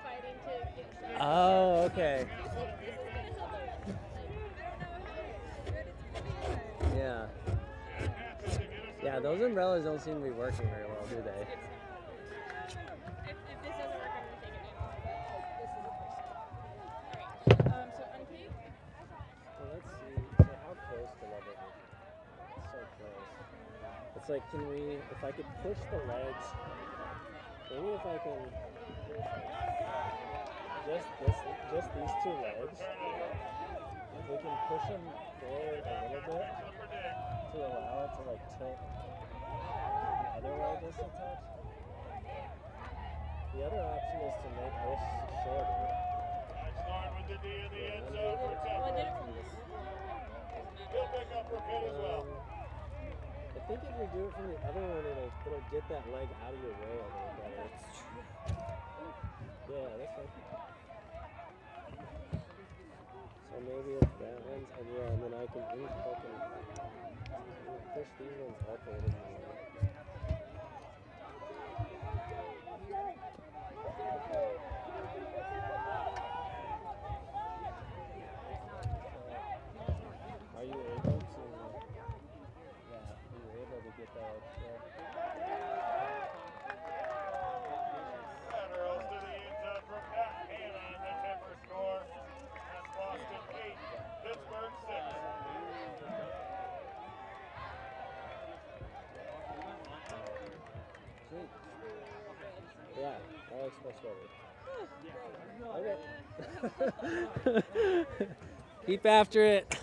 why I was fighting to get started. Oh, okay. Yeah. Yeah, those umbrellas don't seem to be working very well, do they? If this doesn't work, I'm going to take it down. Alright, so unpay? Well, let's see. So how close to level is it? It's so close. It's like, if I could push the legs, maybe if I can just these 2 legs, if we can push them forward a little bit to allow it to tilt the other way just a touch. The other option is to make this shorter. Start with the D in the end zone for Denver. He'll pick up for Pitt as well. I think if we do it from the other one, it'll get that leg out of your way a little better. Yeah, that's right. So maybe if that one's, and then I can push these ones up a little more. Are you able to? Yeah, I'll express forward. Okay. Keep after it.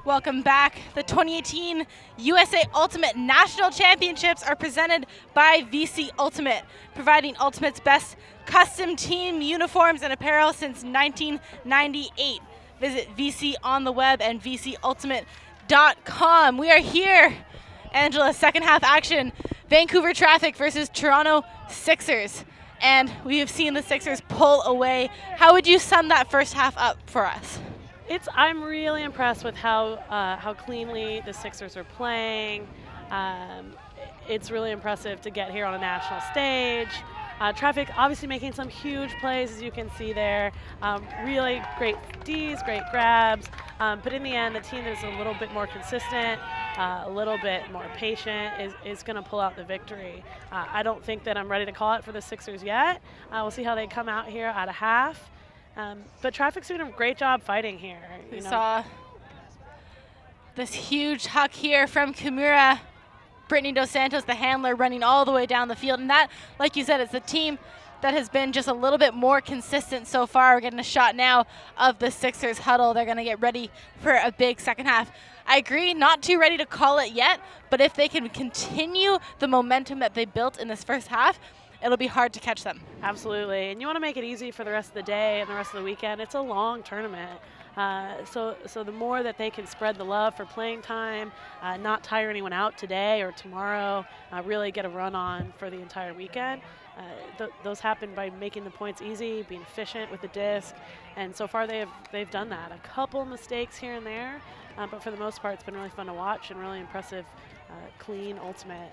Welcome back. The 2018 USA Ultimate National Championships are presented by VC Ultimate, providing Ultimate's best custom team uniforms and apparel since 1998. Visit VC on the web and VCUltimate.com. We are here, Angela, second half action. Vancouver Traffic versus Toronto 6ixers. And we have seen the 6ixers pull away. How would you sum that first half up for us? I'm really impressed with how cleanly the 6ixers are playing. It's really impressive to get here on a national stage. Traffic obviously making some huge plays, as you can see there. Really great Ds, great grabs. But in the end, the team that's a little bit more consistent, a little bit more patient is going to pull out the victory. I don't think that I'm ready to call it for the 6ixers yet. We'll see how they come out here at a half. But Traffic's doing a great job fighting here. We saw this huge huck here from Kimura. Brittany Dos Santos, the handler, running all the way down the field. And that, like you said, it's a team that has been just a little bit more consistent so far. We're getting a shot now of the 6ixers huddle. They're going to get ready for a big second half. I agree, not too ready to call it yet, but if they can continue the momentum that they built in this first half, it'll be hard to catch them. Absolutely, and you want to make it easy for the rest of the day and the rest of the weekend. It's a long tournament. So the more that they can spread the love for playing time, not tire anyone out today or tomorrow, really get a run on for the entire weekend. Those happen by making the points easy, being efficient with the disc, and so far they've done that. A couple mistakes here and there, but for the most part it's been really fun to watch and really impressive, clean ultimate.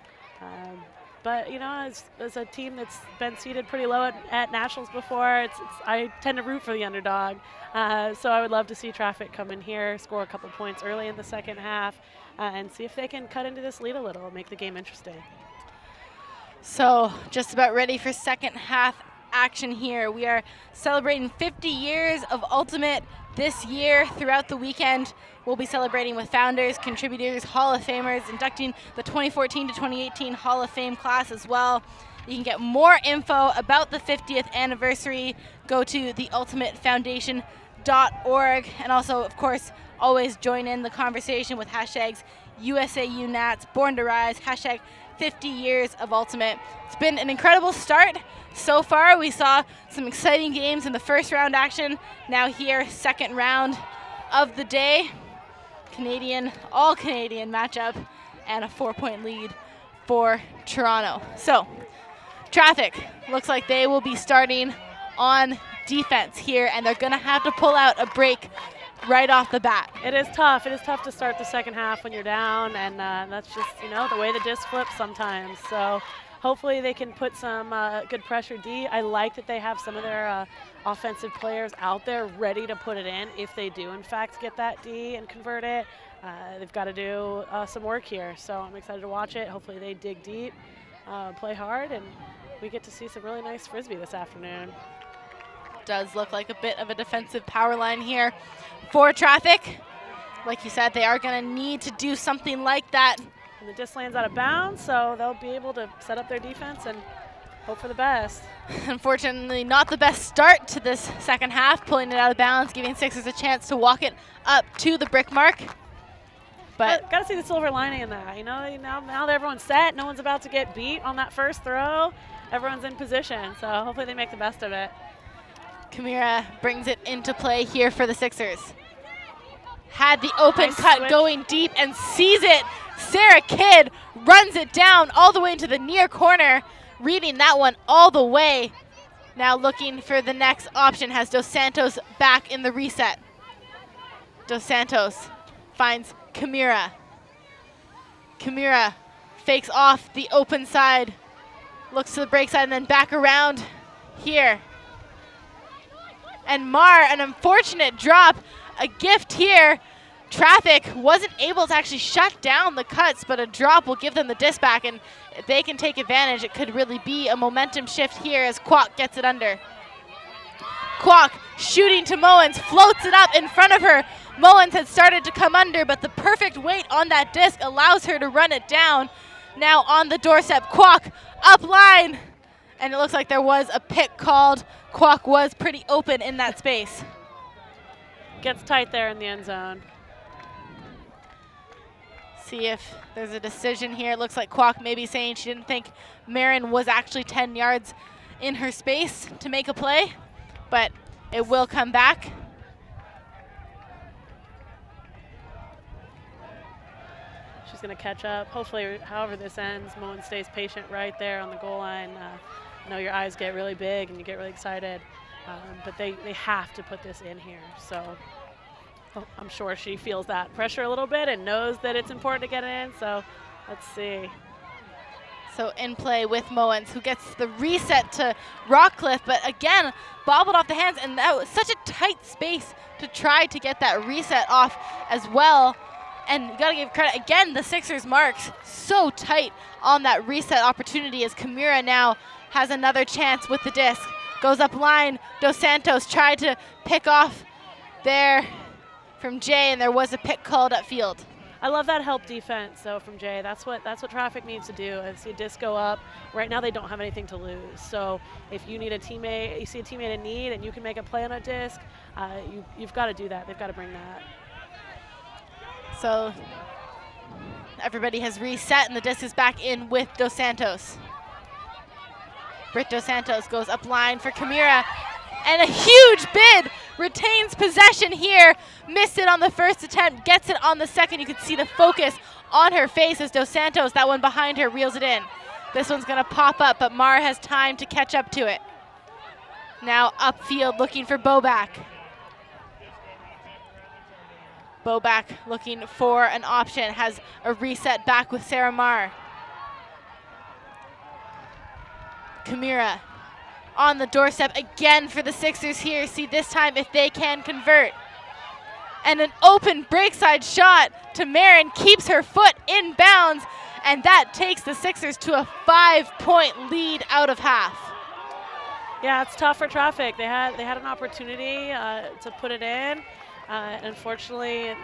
But, you know, as a team that's been seeded pretty low at nationals before, I tend to root for the underdog. So I would love to see Traffic come in here, score a couple points early in the second half, and see if they can cut into this lead a little and make the game interesting. So just about ready for second half action here. We are celebrating 50 years of Ultimate this year. Throughout the weekend, we'll be celebrating with founders, contributors, Hall of Famers, inducting the 2014 to 2018 Hall of Fame class as well. You can get more info about the 50th anniversary. Go to theultimatefoundation.org, and also, of course, always join in the conversation with hashtags USAU Nats, Born to Rise, hashtag 50 years of Ultimate. It's been an incredible start so far. We saw some exciting games in the first round action. Now here, second round of the day. All Canadian matchup, and a 4-point lead for Toronto. So Traffic looks like they will be starting on defense here, and they're going to have to pull out a break right off the bat. It is tough. It is tough to start the second half when you're down, and that's just, you know, the way the disc flips sometimes. So hopefully they can put some good pressure D. I like that they have some of their offensive players out there ready to put it in if they do, in fact, get that D and convert it. They've got to do some work here, so I'm excited to watch it. Hopefully they dig deep, play hard, and we get to see some really nice Frisbee this afternoon. Does look like a bit of a defensive power line here for Traffic. Like you said, they are going to need to do something like that. And the disc lands out of bounds, so they'll be able to set up their defense and hope for the best. Unfortunately, not the best start to this second half, pulling it out of bounds, giving 6ixers a chance to walk it up to the brick mark. But got to see the silver lining in that. You know, now that everyone's set, no one's about to get beat on that first throw. Everyone's in position, so hopefully they make the best of it. Kamira brings it into play here for the 6ixers. Had the open Nice cut switch. going deep and sees it. Sarah Kidd runs it down all the way into the near corner, reading that one all the way. Now looking for the next option, has Dos Santos back in the reset. Dos Santos finds Kamira. Kamira fakes off the open side, looks to the break side and then back around here. And Mar, an unfortunate drop, a gift here. Traffic wasn't able to actually shut down the cuts, but a drop will give them the disc back, and if they can take advantage, it could really be a momentum shift here as Kwok gets it under. Kwok shooting to Moens, floats it up in front of her. Moens had started to come under, but the perfect weight on that disc allows her to run it down. Now on the doorstep, Kwok up line, and it looks like there was a pick called. Kwok was pretty open in that space. Gets tight there in the end zone. See if there's a decision here. It looks like Kwok maybe saying she didn't think Marin was actually 10 yards in her space to make a play, but it will come back. She's going to catch up. Hopefully, however this ends, Moen stays patient right there on the goal line. I know your eyes get really big and you get really excited, but they have to put this in here. So I'm sure she feels that pressure a little bit and knows that it's important to get it in. So let's see. So in play with Moens, who gets the reset to Rockcliffe, but again, bobbled off the hands, and that was such a tight space to try to get that reset off as well. And you gotta give credit, again, the 6ixers marks so tight on that reset opportunity as Kamira now has another chance with the disc. Goes up line, Dos Santos tried to pick off there from Jay, and there was a pick called upfield. I love that help defense, though, from Jay. That's what Traffic needs to do. I see a disc go up. Right now, they don't have anything to lose. So if you need a teammate, you see a teammate in need, and you can make a play on a disc, you've got to do that. They've got to bring that. So everybody has reset, and the disc is back in with Dos Santos. Britt Dos Santos goes up line for Kamira, and a huge bid, retains possession here. Missed it on the first attempt, gets it on the second. You can see the focus on her face as Dos Santos, that one behind her, reels it in. This one's gonna pop up, but Mar has time to catch up to it. Now upfield looking for Bobak. Bobak looking for an option, has a reset back with Sarah Mar. Kamira on the doorstep again for the Sixers here. See this time if they can convert. And an open break side shot to Marin, keeps her foot in bounds, and that takes the Sixers to a 5-point lead out of half. Yeah, it's tough for Traffic. They had an opportunity to put it in. Unfortunately,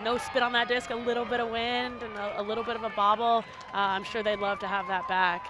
no spin on that disc, a little bit of wind and a little bit of a bobble. I'm sure they'd love to have that back.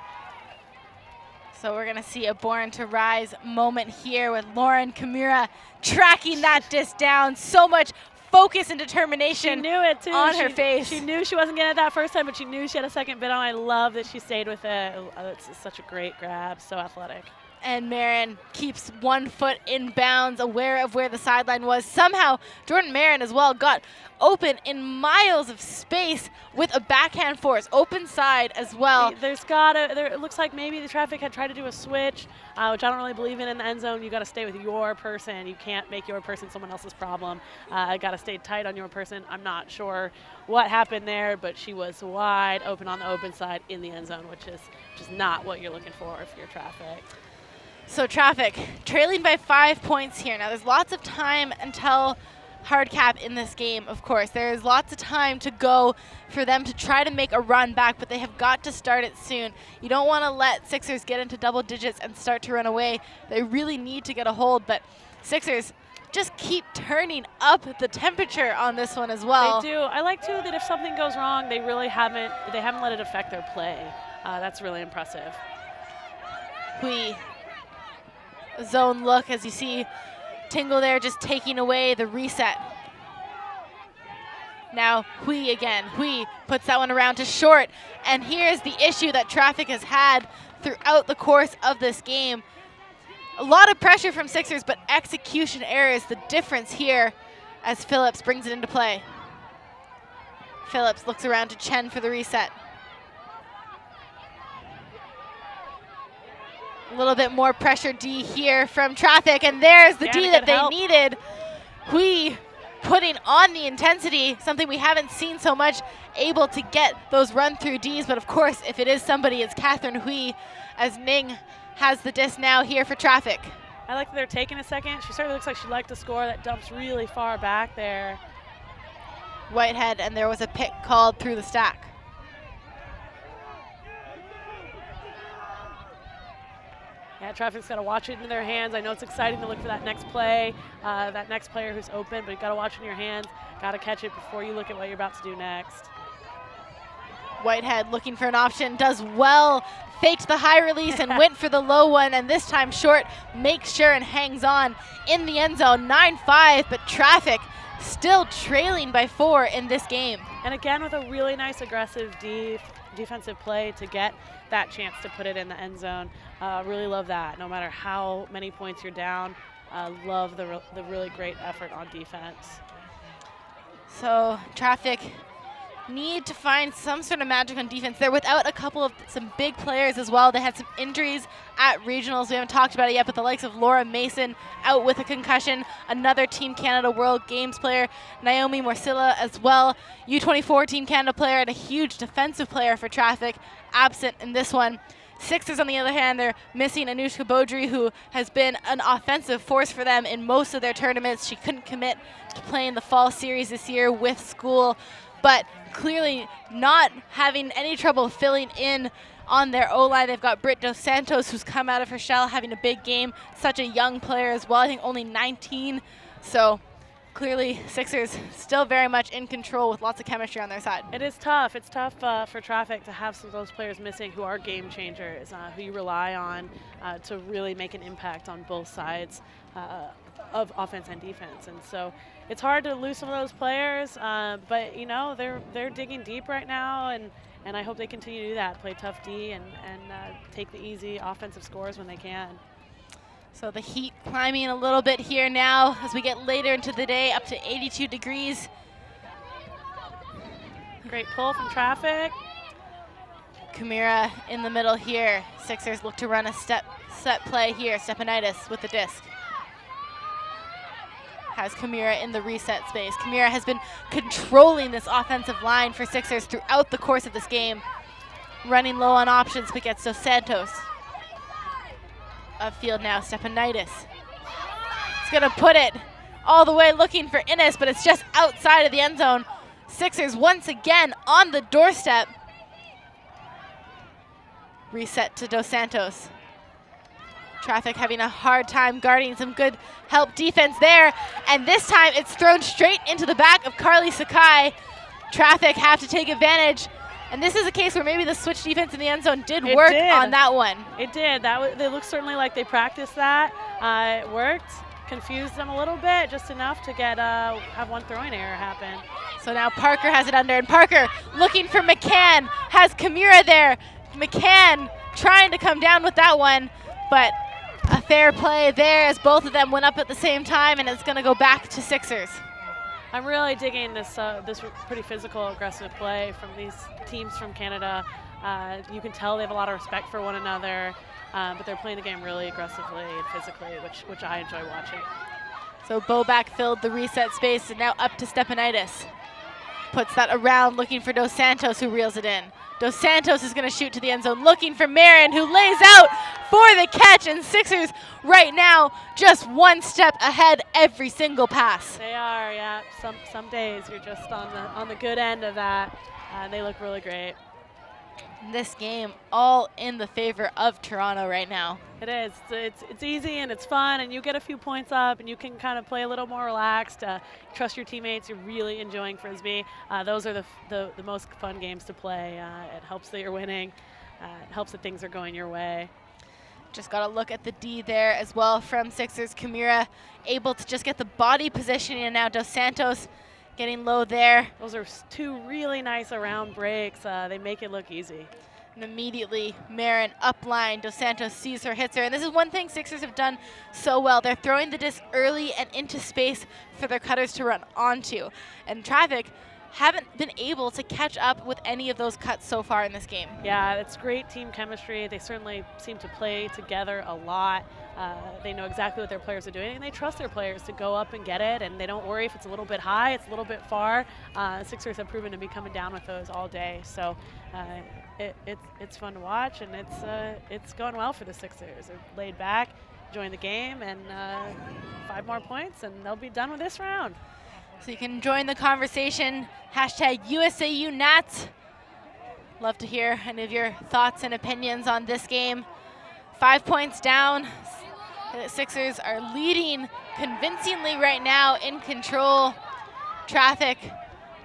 So we're gonna see a Born to Rise moment here with Lauren Kamira tracking that disc down. So much focus and determination. She knew it too. On her face. She knew she wasn't getting it that first time, but she knew she had a second bid on. I love that she stayed with it. It's such a great grab, so athletic. And Marin keeps 1 foot in bounds, aware of where the sideline was. Somehow, Jordan Marin as well got open in miles of space with a backhand force, open side as well. It looks like maybe the Traffic had tried to do a switch, which I don't really believe in the end zone. You got to stay with your person. You can't make your person someone else's problem. Got to stay tight on your person. I'm not sure what happened there, but she was wide open on the open side in the end zone, which is not what you're looking for if you're Traffic. So Traffic trailing by 5 points here. Now there's lots of time until hard cap in this game, of course. There's lots of time to go for them to try to make a run back, but they have got to start it soon. You don't want to let Sixers get into double digits and start to run away. They really need to get a hold, but Sixers just keep turning up the temperature on this one as well. They do. I like too that if something goes wrong, they haven't let it affect their play. That's really impressive. Zone look as you see Tingle there just taking away the reset. Now Hui again. Hui puts that one around to short. And here's the issue that Traffic has had throughout the course of this game. A lot of pressure from Sixers, but execution errors the difference here as Phillips brings it into play. Phillips looks around to Chen for the reset. A little bit more pressure D here from Traffic, and there's the D that they needed. Hui putting on the intensity, something we haven't seen so much, able to get those run-through Ds, but of course, if it is somebody, it's Catherine Hui, as Ning has the disc now here for Traffic. I like that they're taking a second. She certainly looks like she'd like to score. That dumps really far back there. Whitehead, and there was a pick called through the stack. Yeah, Traffic's got to watch it in their hands. I know it's exciting to look for that next play, that next player who's open, but you got to watch it in your hands. Got to catch it before you look at what you're about to do next. Whitehead looking for an option, does well, faked the high release and went for the low one, and this time short, makes sure and hangs on in the end zone. 9-5, but Traffic still trailing by 4 in this game. And again, with a really nice aggressive defensive play to get that chance to put it in the end zone. Really love that. No matter how many points you're down, love the really great effort on defense. So Traffic need to find some sort of magic on defense. They're without some big players as well. They had some injuries at regionals. We haven't talked about it yet, but the likes of Laura Mason out with a concussion. Another Team Canada World Games player, Naomi Morsilla as well. U24 Team Canada player and a huge defensive player for Traffic absent in this one. Sixers, on the other hand, they're missing Anushka Beaudry, who has been an offensive force for them in most of their tournaments. She couldn't commit to playing the fall series this year with school, but clearly not having any trouble filling in on their O-line. They've got Britt Dos Santos, who's come out of her shell, having a big game. Such a young player as well, I think only 19. So clearly Sixers still very much in control with lots of chemistry on their side. It is tough. It's tough for Traffic to have some of those players missing who are game changers, who you rely on to really make an impact on both sides of offense and defense. And so it's hard to lose some of those players, but you know, they're digging deep right now, and I hope they continue to do that, play tough D and take the easy offensive scores when they can. So the heat climbing a little bit here now as we get later into the day, up to 82 degrees. Great pull from Traffic. Kamira in the middle here. Sixers look to run a set play here. Stepanidis with the disc. Has Kamira in the reset space. Kamira has been controlling this offensive line for Sixers throughout the course of this game. Running low on options, but gets Dos Santos. upfield now. Stepanitis. It's going to put it all the way looking for Innes, but it's just outside of the end zone. Sixers once again on the doorstep. Reset to Dos Santos. Traffic having a hard time guarding, some good help defense there. And this time it's thrown straight into the back of Carly Sakai. Traffic have to take advantage. And this is a case where maybe the switch defense in the end zone did work on that one. It did. They look certainly like they practiced that. It worked. Confused them a little bit, just enough to get have one throwing error happen. So now Parker has it under, and Parker looking for McCann, has Kamira there. McCann trying to come down with that one, but a fair play there as both of them went up at the same time, and it's going to go back to Sixers. I'm really digging this pretty physical, aggressive play from these teams from Canada. You can tell they have a lot of respect for one another, but they're playing the game really aggressively and physically, which I enjoy watching. So Boback filled the reset space, and now up to Stepanitis. Puts that around, looking for Dos Santos, who reels it in. Dos Santos is going to shoot to the end zone, looking for Marin, who lays out for the catch, and Sixers right now just one step ahead every single pass. They are, yeah. Some days you're just on the good end of that. They look really great. This game all in the favor of Toronto right now. It is. It's easy and it's fun, and you get a few points up, and you can kind of play a little more relaxed. Trust your teammates. You're really enjoying Frisbee. Those are the most fun games to play. It helps that you're winning. It helps that things are going your way. Just got to look at the D there as well from Sixers. Kamira able to just get the body positioning, and now Dos Santos getting low there. Those are two really nice around breaks. They make it look easy. And immediately, Marin up line. Dos Santos sees her, hits her. And this is one thing Sixers have done so well. They're throwing the disc early and into space for their cutters to run onto. And Traffic haven't been able to catch up with any of those cuts so far in this game. Yeah, it's great team chemistry. They certainly seem to play together a lot. They know exactly what their players are doing, and they trust their players to go up and get it, and they don't worry if it's a little bit high, it's a little bit far. Sixers have proven to be coming down with those all day, so it's fun to watch, and it's going well for the Sixers. They're laid back, enjoying the game, and 5 more points, and they'll be done with this round. So you can join the conversation, #USAUNats. Love to hear any of your thoughts and opinions on this game. 5 points down. The Sixers are leading convincingly right now, in control. Traffic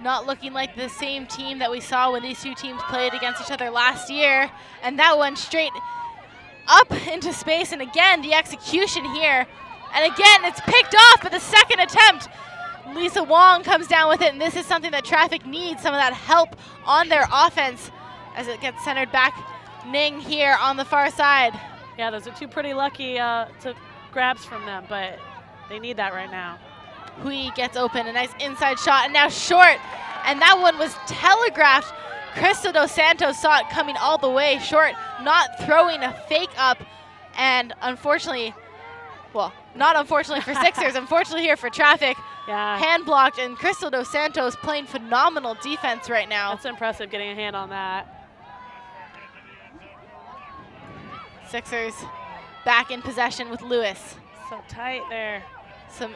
not looking like the same team that we saw when these two teams played against each other last year. And that one straight up into space, and again, the execution here. And again, it's picked off at the second attempt. Lisa Wong comes down with it, and this is something that Traffic needs, some of that help on their offense as it gets centered back. Ning here on the far side. Yeah, those are two pretty lucky to grabs from them, but they need that right now. Hui gets open, a nice inside shot, and now short. And that one was telegraphed. Crystal Dos Santos saw it coming all the way short, not throwing a fake up. And unfortunately, well, not unfortunately for Sixers, unfortunately here for Traffic, hand blocked, and Crystal Dos Santos playing phenomenal defense right now. That's impressive, getting a hand on that. Sixers back in possession with Lewis. So tight there. Some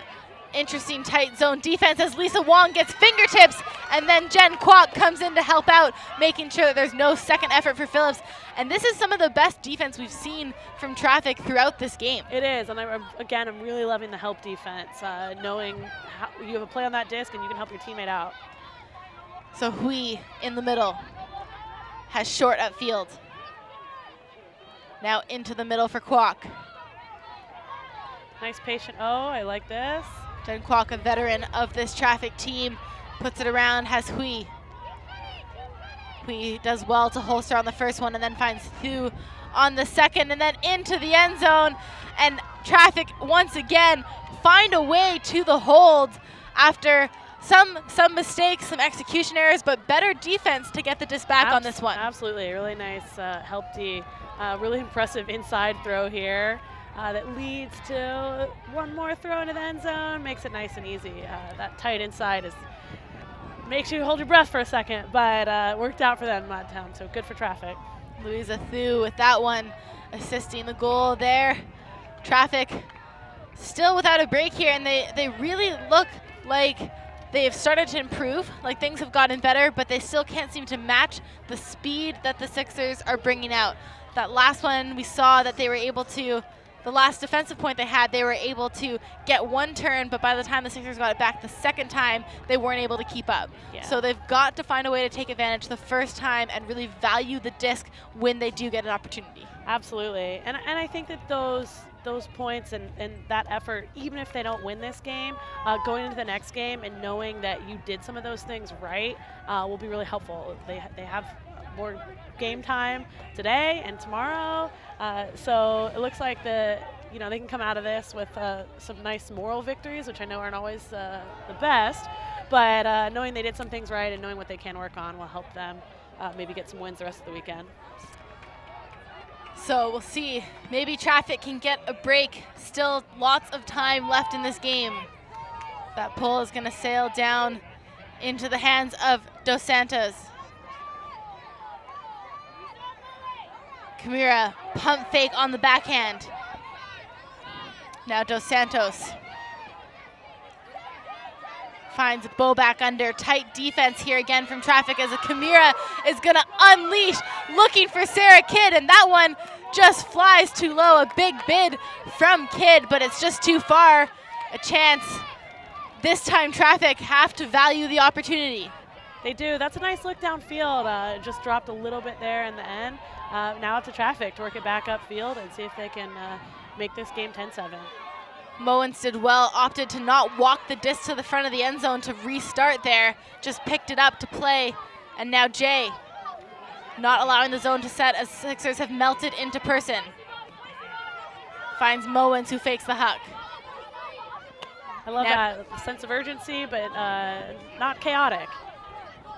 interesting tight zone defense as Lisa Wong gets fingertips, and then Jen Kwok comes in to help out, making sure that there's no second effort for Phillips. And this is some of the best defense we've seen from Traffic throughout this game. It is, and I'm really loving the help defense, knowing how you have a play on that disc and you can help your teammate out. So Hui in the middle has short upfield. Now into the middle for Kwok. Nice patient. Oh, I like this. Jen Kwok, a veteran of this Traffic team, puts it around, has Hui. Hui does well to holster on the first one and then finds Thu on the second, and then into the end zone. And Traffic once again find a way to the hold after some mistakes, some execution errors, but better defense to get the disc back on this one. Absolutely, really nice help D. Really impressive inside throw here. That leads to one more throw into the end zone, makes it nice and easy. That tight inside makes you hold your breath for a second, but worked out for them that time, so good for Traffic. Louisa Thu with that one, assisting the goal there. Traffic still without a break here, and they really look like they've started to improve, like things have gotten better, but they still can't seem to match the speed that the 6ixers are bringing out. That last one, we saw that they were able to, the last defensive point they had, they were able to get one turn, but by the time the 6ixers got it back the second time, they weren't able to keep up. Yeah. So they've got to find a way to take advantage the first time and really value the disc when they do get an opportunity. Absolutely, and I think that those points and that effort, even if they don't win this game, going into the next game and knowing that you did some of those things right will be really helpful. They have more game time today and tomorrow, so it looks like they can come out of this with some nice moral victories, which I know aren't always the best, but knowing they did some things right and knowing what they can work on will help them maybe get some wins the rest of the weekend. So we'll see. Maybe Traffic can get a break. Still lots of time left in this game. That pull is going to sail down into the hands of Dos Santos. Kamira, pump fake on the backhand. Now Dos Santos finds Bo back under. Tight defense here again from Traffic as Kamira is going to unleash, looking for Sarah Kidd, and that one just flies too low. A big bid from Kidd, but it's just too far. A chance. This time Traffic have to value the opportunity. They do. That's a nice look downfield. It just dropped a little bit there in the end. Now it's a Traffic to work it back upfield and see if they can make this game 10-7. Moens did well, opted to not walk the disc to the front of the end zone to restart there. Just picked it up to play. And now Jay not allowing the zone to set as 6ixers have melted into person. Finds Moens, who fakes the huck. I love that sense of urgency, but not chaotic.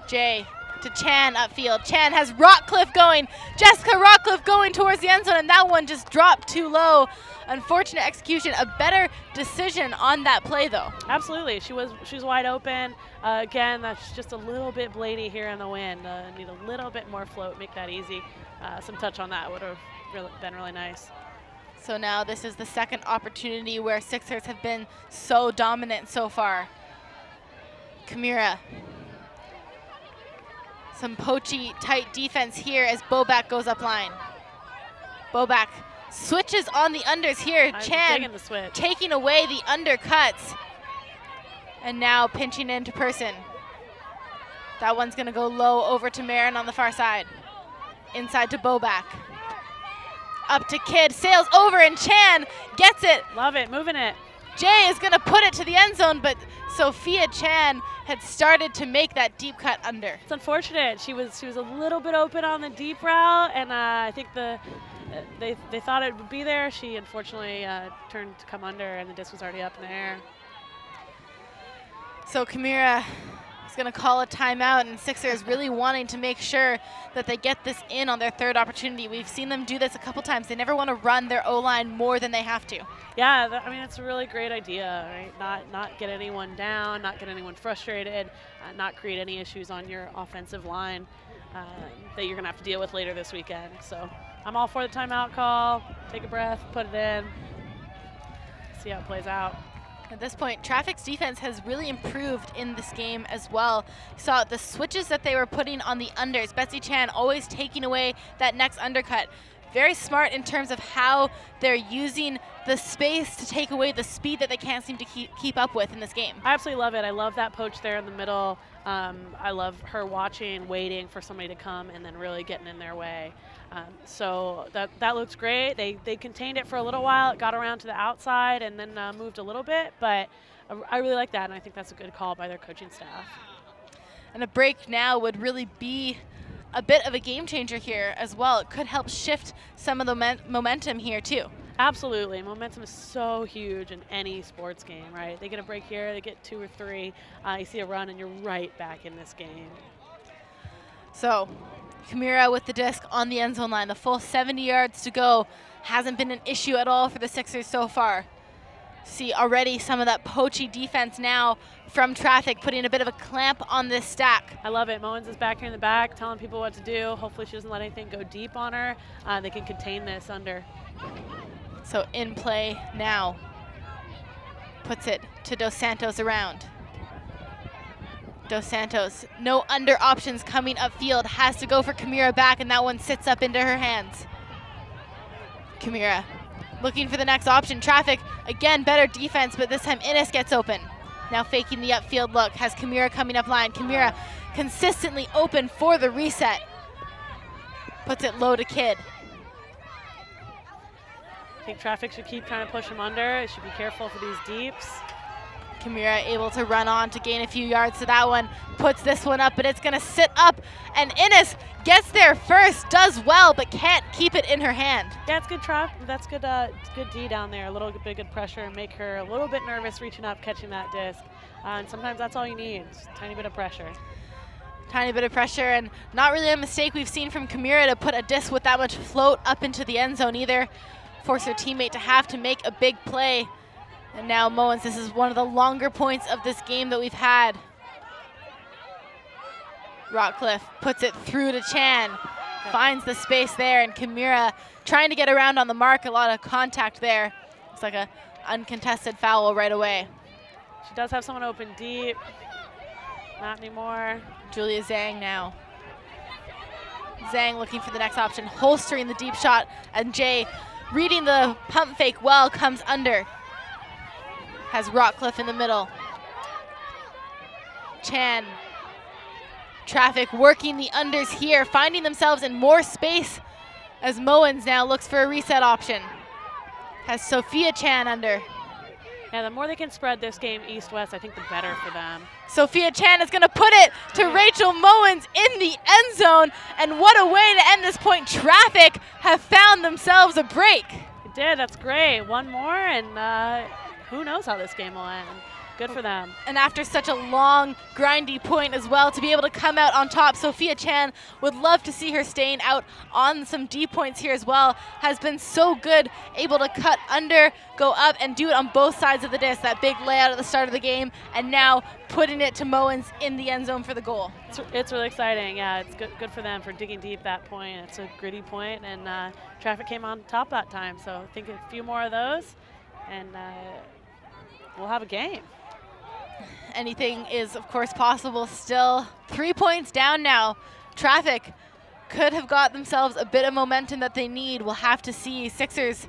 Jay to Chan upfield. Chan has Rockcliffe going. Jessica Rockcliffe going towards the end zone, and that one just dropped too low. Unfortunate execution. A better decision on that play, though. Absolutely. She was wide open. Again, that's just a little bit bladey here in the wind. Need a little bit more float, make that easy. Some touch on that would have been really nice. So now this is the second opportunity where 6ixers have been so dominant so far. Kamira. Some poachy tight defense here as Bobak goes up line. Bobak switches on the unders here. Chan taking away the undercuts. And now pinching into person. That one's going to go low over to Marin on the far side. Inside to Bobak. Up to Kidd, sails over, and Chan gets it. Love it, moving it. Jay is going to put it to the end zone, but Sophia Chan had started to make that deep cut under. It's unfortunate. She was a little bit open on the deep route, and I think they thought it would be there. She unfortunately turned to come under, and the disc was already up in the air. So Kamira is going to call a timeout, and 6ixers really wanting to make sure that they get this in on their third opportunity. We've seen them do this a couple times. They never want to run their O-line more than they have to. Yeah, I mean, it's a really great idea, right? Not get anyone down, not get anyone frustrated, not create any issues on your offensive line that you're going to have to deal with later this weekend. So I'm all for the timeout call. Take a breath, put it in, see how it plays out. At this point, Traffic's defense has really improved in this game as well. You saw the switches that they were putting on the unders. Betsy Chan always taking away that next undercut. Very smart in terms of how they're using the space to take away the speed that they can't seem to keep up with in this game. I absolutely love it. I love that poach there in the middle. I love her watching, waiting for somebody to come, and then really getting in their way. So that looks great. They contained it for a little while. It got around to the outside and then moved a little bit, but I really like that, and I think that's a good call by their coaching staff. And a break now would really be a bit of a game changer here as well. It could help shift some of the momentum here too. Absolutely. Momentum is so huge in any sports game, right? They get a break here, they get 2 or 3, you see a run, and you're right back in this game. So Kamira with the disc on the end zone line. The full 70 yards to go. Hasn't been an issue at all for the 6ixers so far. See already some of that poachy defense now from Traffic, putting a bit of a clamp on this stack. I love it. Moens is back here in the back, telling people what to do. Hopefully she doesn't let anything go deep on her. They can contain this under. So in play now. Puts it to Dos Santos around. Dos Santos, no under options coming upfield, has to go for Kamira back, and that one sits up into her hands. Kamira looking for the next option. Traffic, again, better defense, but this time Innes gets open. Now faking the upfield look, has Kamira coming up line. Kamira consistently open for the reset. Puts it low to Kidd. I think Traffic should keep trying to push him under. It should be careful for these deeps. Kamira able to run on to gain a few yards to that one. Puts this one up, but it's gonna sit up, and Innes gets there first, does well, but can't keep it in her hand. Yeah, it's good That's good. Good D down there. A little bit good pressure and make her a little bit nervous reaching up, catching that disc. And sometimes that's all you need. Just a tiny bit of pressure. Tiny bit of pressure, and not really a mistake we've seen from Kamira to put a disc with that much float up into the end zone either. Force her teammate to have to make a big play. And now Moens, this is one of the longer points of this game that we've had. Rockcliffe puts it through to Chan, finds the space there, and Kamira trying to get around on the mark. A lot of contact there. It's like a uncontested foul right away. She does have someone open deep. Not anymore. Julia Zhang now. Zhang looking for the next option, holstering the deep shot, and Jay reading the pump fake well, comes under. Has Rockcliffe in the middle. Chan. Traffic working the unders here, finding themselves in more space as Moens now looks for a reset option. Has Sophia Chan under. Yeah, the more they can spread this game east-west, I think the better for them. Sophia Chan is gonna put it to Rachel Moens in the end zone, and what a way to end this point. Traffic have found themselves a break. It did, that's great. One more, and who knows how this game will end. Good for them. And after such a long, grindy point as well, to be able to come out on top, Sophia Chan would love to see her staying out on some D points here as well. Has been so good, able to cut under, go up, and do it on both sides of the disc. That big layout at the start of the game, and now putting it to Moens in the end zone for the goal. It's really exciting. Yeah, it's good for them for digging deep that point. It's a gritty point, and Traffic came on top that time. So I think a few more of those, and we'll have a game. Anything is, of course, possible still. 3 points down now. Traffic could have got themselves a bit of momentum that they need. We'll have to see. 6ixers,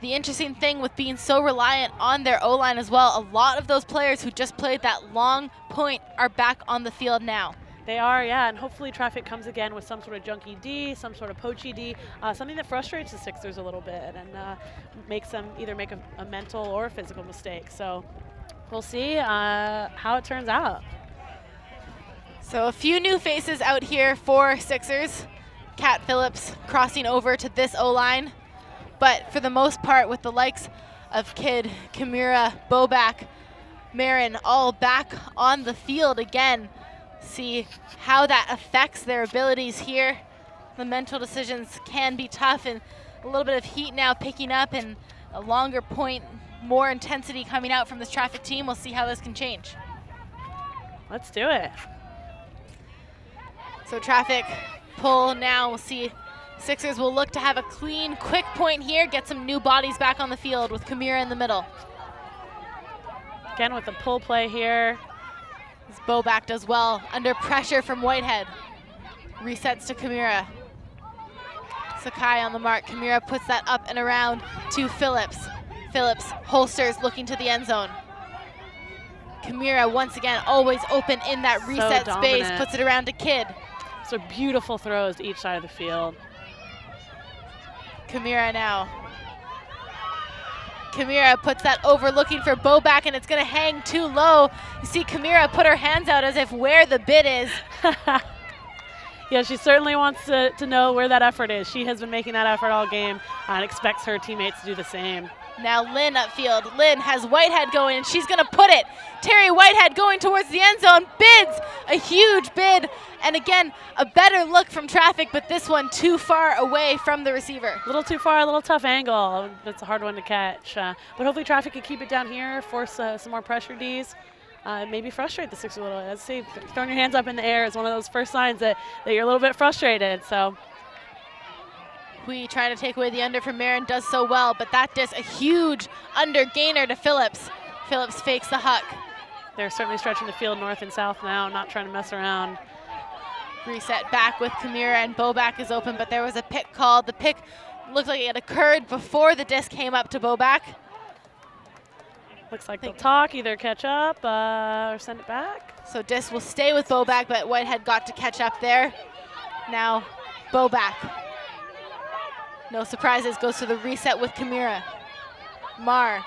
the interesting thing with being so reliant on their O-line as well, a lot of those players who just played that long point are back on the field now. They are, yeah, and hopefully Traffic comes again with some sort of junky D, some sort of poachy D, something that frustrates the 6ixers a little bit and makes them either make a mental or a physical mistake. So we'll see how it turns out. So a few new faces out here for 6ixers. Kat Phillips crossing over to this O-line. But for the most part, with the likes of Kidd, Kamira, Bobak, Marin, all back on the field again. See how that affects their abilities here. The mental decisions can be tough, and a little bit of heat now picking up and a longer point, more intensity coming out from this Traffic team. We'll see how this can change. Let's do it. So Traffic pull now. We'll see. 6ixers will look to have a clean, quick point here, get some new bodies back on the field with Kamira in the middle. Again with the pull play here. As Bobak does well, under pressure from Whitehead. Resets to Kamira. Sakai on the mark. Kamira puts that up and around to Phillips. Phillips holsters, looking to the end zone. Kamira once again always open in that reset space, puts it around to Kidd. So beautiful throws to each side of the field. Kamira now. Kamira puts that over looking for Bobak, and it's gonna hang too low. You see Kamira put her hands out as if where the bid is. Yeah, she certainly wants to know where that effort is. She has been making that effort all game and expects her teammates to do the same. Now Lynn upfield. Lynn has Whitehead going, and she's gonna put it. Terry Whitehead going towards the end zone, bids a huge bid. And again, a better look from Traffic, but this one too far away from the receiver. A little too far, a little tough angle. That's a hard one to catch. But hopefully Traffic can keep it down here, force some more pressure Ds. Maybe frustrate the 6 a little. Let's see, throwing your hands up in the air is one of those first signs that you're a little bit frustrated. So Hui trying to take away the under from Marin, does so well, but that disc, a huge under gainer to Phillips. Phillips fakes the huck. They're certainly stretching the field north and south now, not trying to mess around. Reset back with Kamira, and Bobak is open, but there was a pick called. The pick looked like it had occurred before the disc came up to Bobak. Looks like they'll talk, either catch up or send it back. So disc will stay with Bobak, but Whitehead got to catch up there. Now Bobak. No surprises, goes to the reset with Kamira. Mar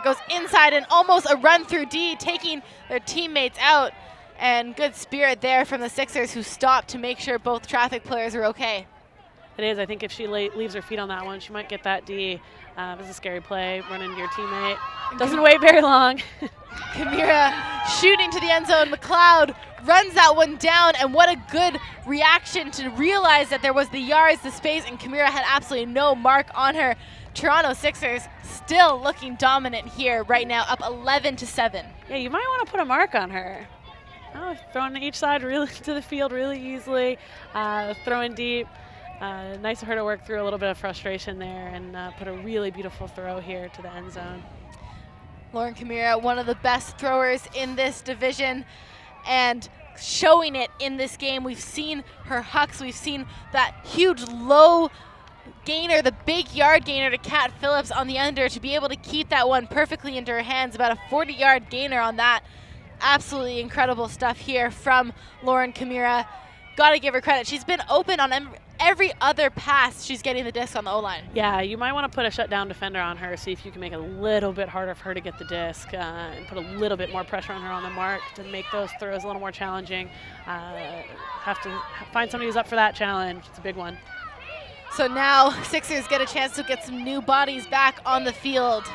goes inside and almost a run through D, taking their teammates out. And good spirit there from the 6ixers, who stopped to make sure both Traffic players are okay. It is. I think if she leaves her feet on that one, she might get that D. It's a scary play, run into your teammate. Doesn't wait very long. Kamira shooting to the end zone. McLeod runs that one down, and what a good reaction to realize that there was the yards, the space, and Kamira had absolutely no mark on her. Toronto 6ixers still looking dominant here right now, up 11-7. Yeah, you might want to put a mark on her. Oh, throwing to each side really to the field really easily, throwing deep. Nice of her to work through a little bit of frustration there and put a really beautiful throw here to the end zone. Lauren Kamira, one of the best throwers in this division, and showing it in this game. We've seen her hucks, we've seen that huge low gainer, the big yard gainer to Kat Phillips on the under, to be able to keep that one perfectly into her hands, about a 40-yard gainer on that. Absolutely incredible stuff here from Lauren Kamira. Got to give her credit. She's been open on every other pass. She's getting the disc on the O-line. Yeah, you might want to put a shutdown defender on her, see if you can make it a little bit harder for her to get the disc and put a little bit more pressure on her on the mark to make those throws a little more challenging. Have to find somebody who's up for that challenge. It's a big one. So now 6ixers get a chance to get some new bodies back on the field.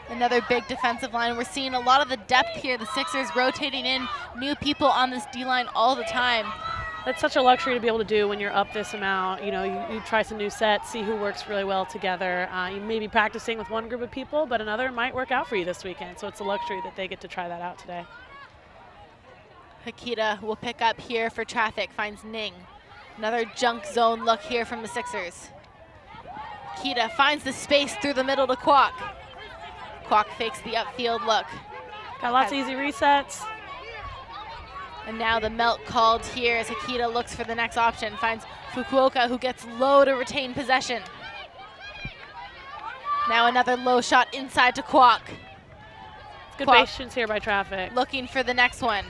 Another big defensive line. We're seeing a lot of the depth here. The 6ixers rotating in new people on this D-line all the time. That's such a luxury to be able to do when you're up this amount. You know, you try some new sets, see who works really well together. You may be practicing with one group of people, but another might work out for you this weekend. So it's a luxury that they get to try that out today. Hakita will pick up here for Traffic, finds Ning. Another junk zone look here from the 6ixers. Hakita finds the space through the middle to Kwok. Kwok fakes the upfield look. Got lots of easy resets. And now the melt called here as Hakita looks for the next option, finds Fukuoka, who gets low to retain possession. Now another low shot inside to Kwok. Good patience here by Traffic. Looking for the next one.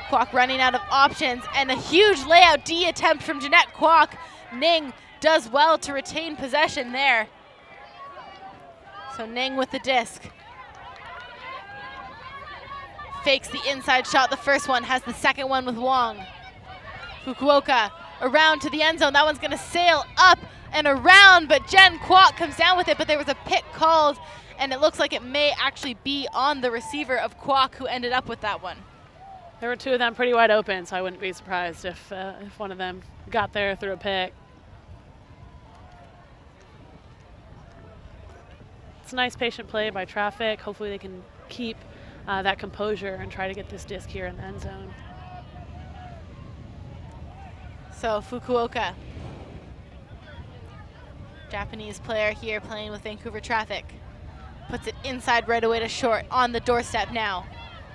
Kwok running out of options, and a huge layout D attempt from Jeanette Kwok. Ning does well to retain possession there. So Ning with the disc. Fakes the inside shot, the first one, has the second one with Wong. Fukuoka around to the end zone. That one's gonna sail up and around, but Jen Kwok comes down with it, but there was a pick called, and it looks like it may actually be on the receiver of Kwok, who ended up with that one. There were two of them pretty wide open, so I wouldn't be surprised if one of them got there through a pick. It's a nice patient play by Traffic. Hopefully they can keep that composure and try to get this disc here in the end zone. So Fukuoka, Japanese player here playing with Vancouver Traffic, puts it inside right away to short on the doorstep now.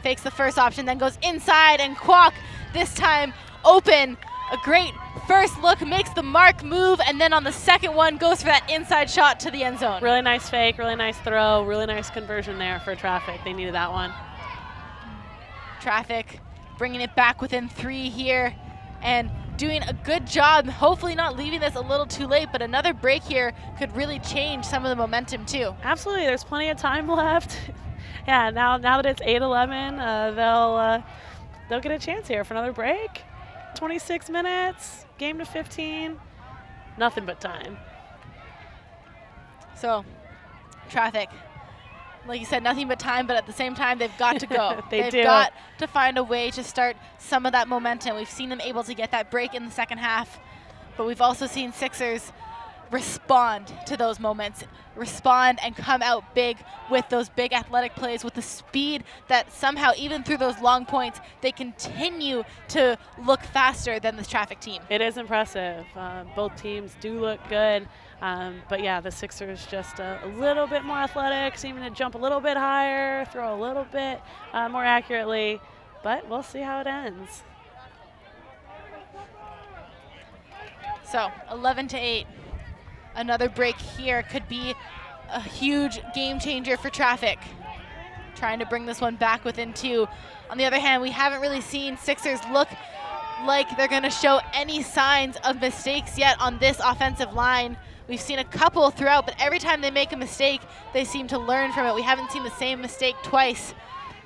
Fakes the first option, then goes inside, and Kwok this time open. A great first look, makes the mark move, and then on the second one goes for that inside shot to the end zone. Really nice fake, really nice throw, really nice conversion there for Traffic. They needed that one. Traffic bringing it back within 3 here and doing a good job, hopefully not leaving this a little too late, but another break here could really change some of the momentum too. Absolutely, there's plenty of time left. Yeah, now that it's 8-11, they'll get a chance here for another break. 26 minutes, game to 15, nothing but time. So, Traffic, like you said, nothing but time, but at the same time, they've got to go. They've got to find a way to start some of that momentum. We've seen them able to get that break in the second half, but we've also seen 6ixers respond to those moments, respond and come out big with those big athletic plays, with the speed that somehow, even through those long points, they continue to look faster than the Traffic team. It is impressive. Both teams do look good. But yeah, the Sixers just a little bit more athletic, seeming to jump a little bit higher, throw a little bit more accurately. But we'll see how it ends. So 11-8. Another break here could be a huge game changer for Traffic. Trying to bring this one back within 2. On the other hand, we haven't really seen Sixers look like they're going to show any signs of mistakes yet on this offensive line. We've seen a couple throughout, but every time they make a mistake, they seem to learn from it. We haven't seen the same mistake twice,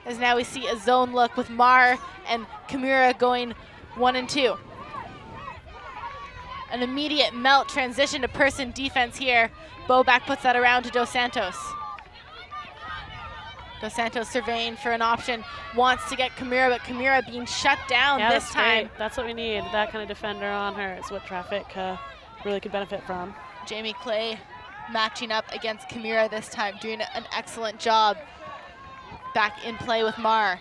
as now we see a zone look with Mar and Kimura going 1 and 2. An immediate melt transition to person defense here. Boback puts that around to Dos Santos. Dos Santos surveying for an option, wants to get Kimura, but Kimura being shut down this time. Great. That's what we need. That kind of defender on her is what Traffic really could benefit from. Jamie Clay matching up against Kimura this time, doing an excellent job. Back in play with Mar.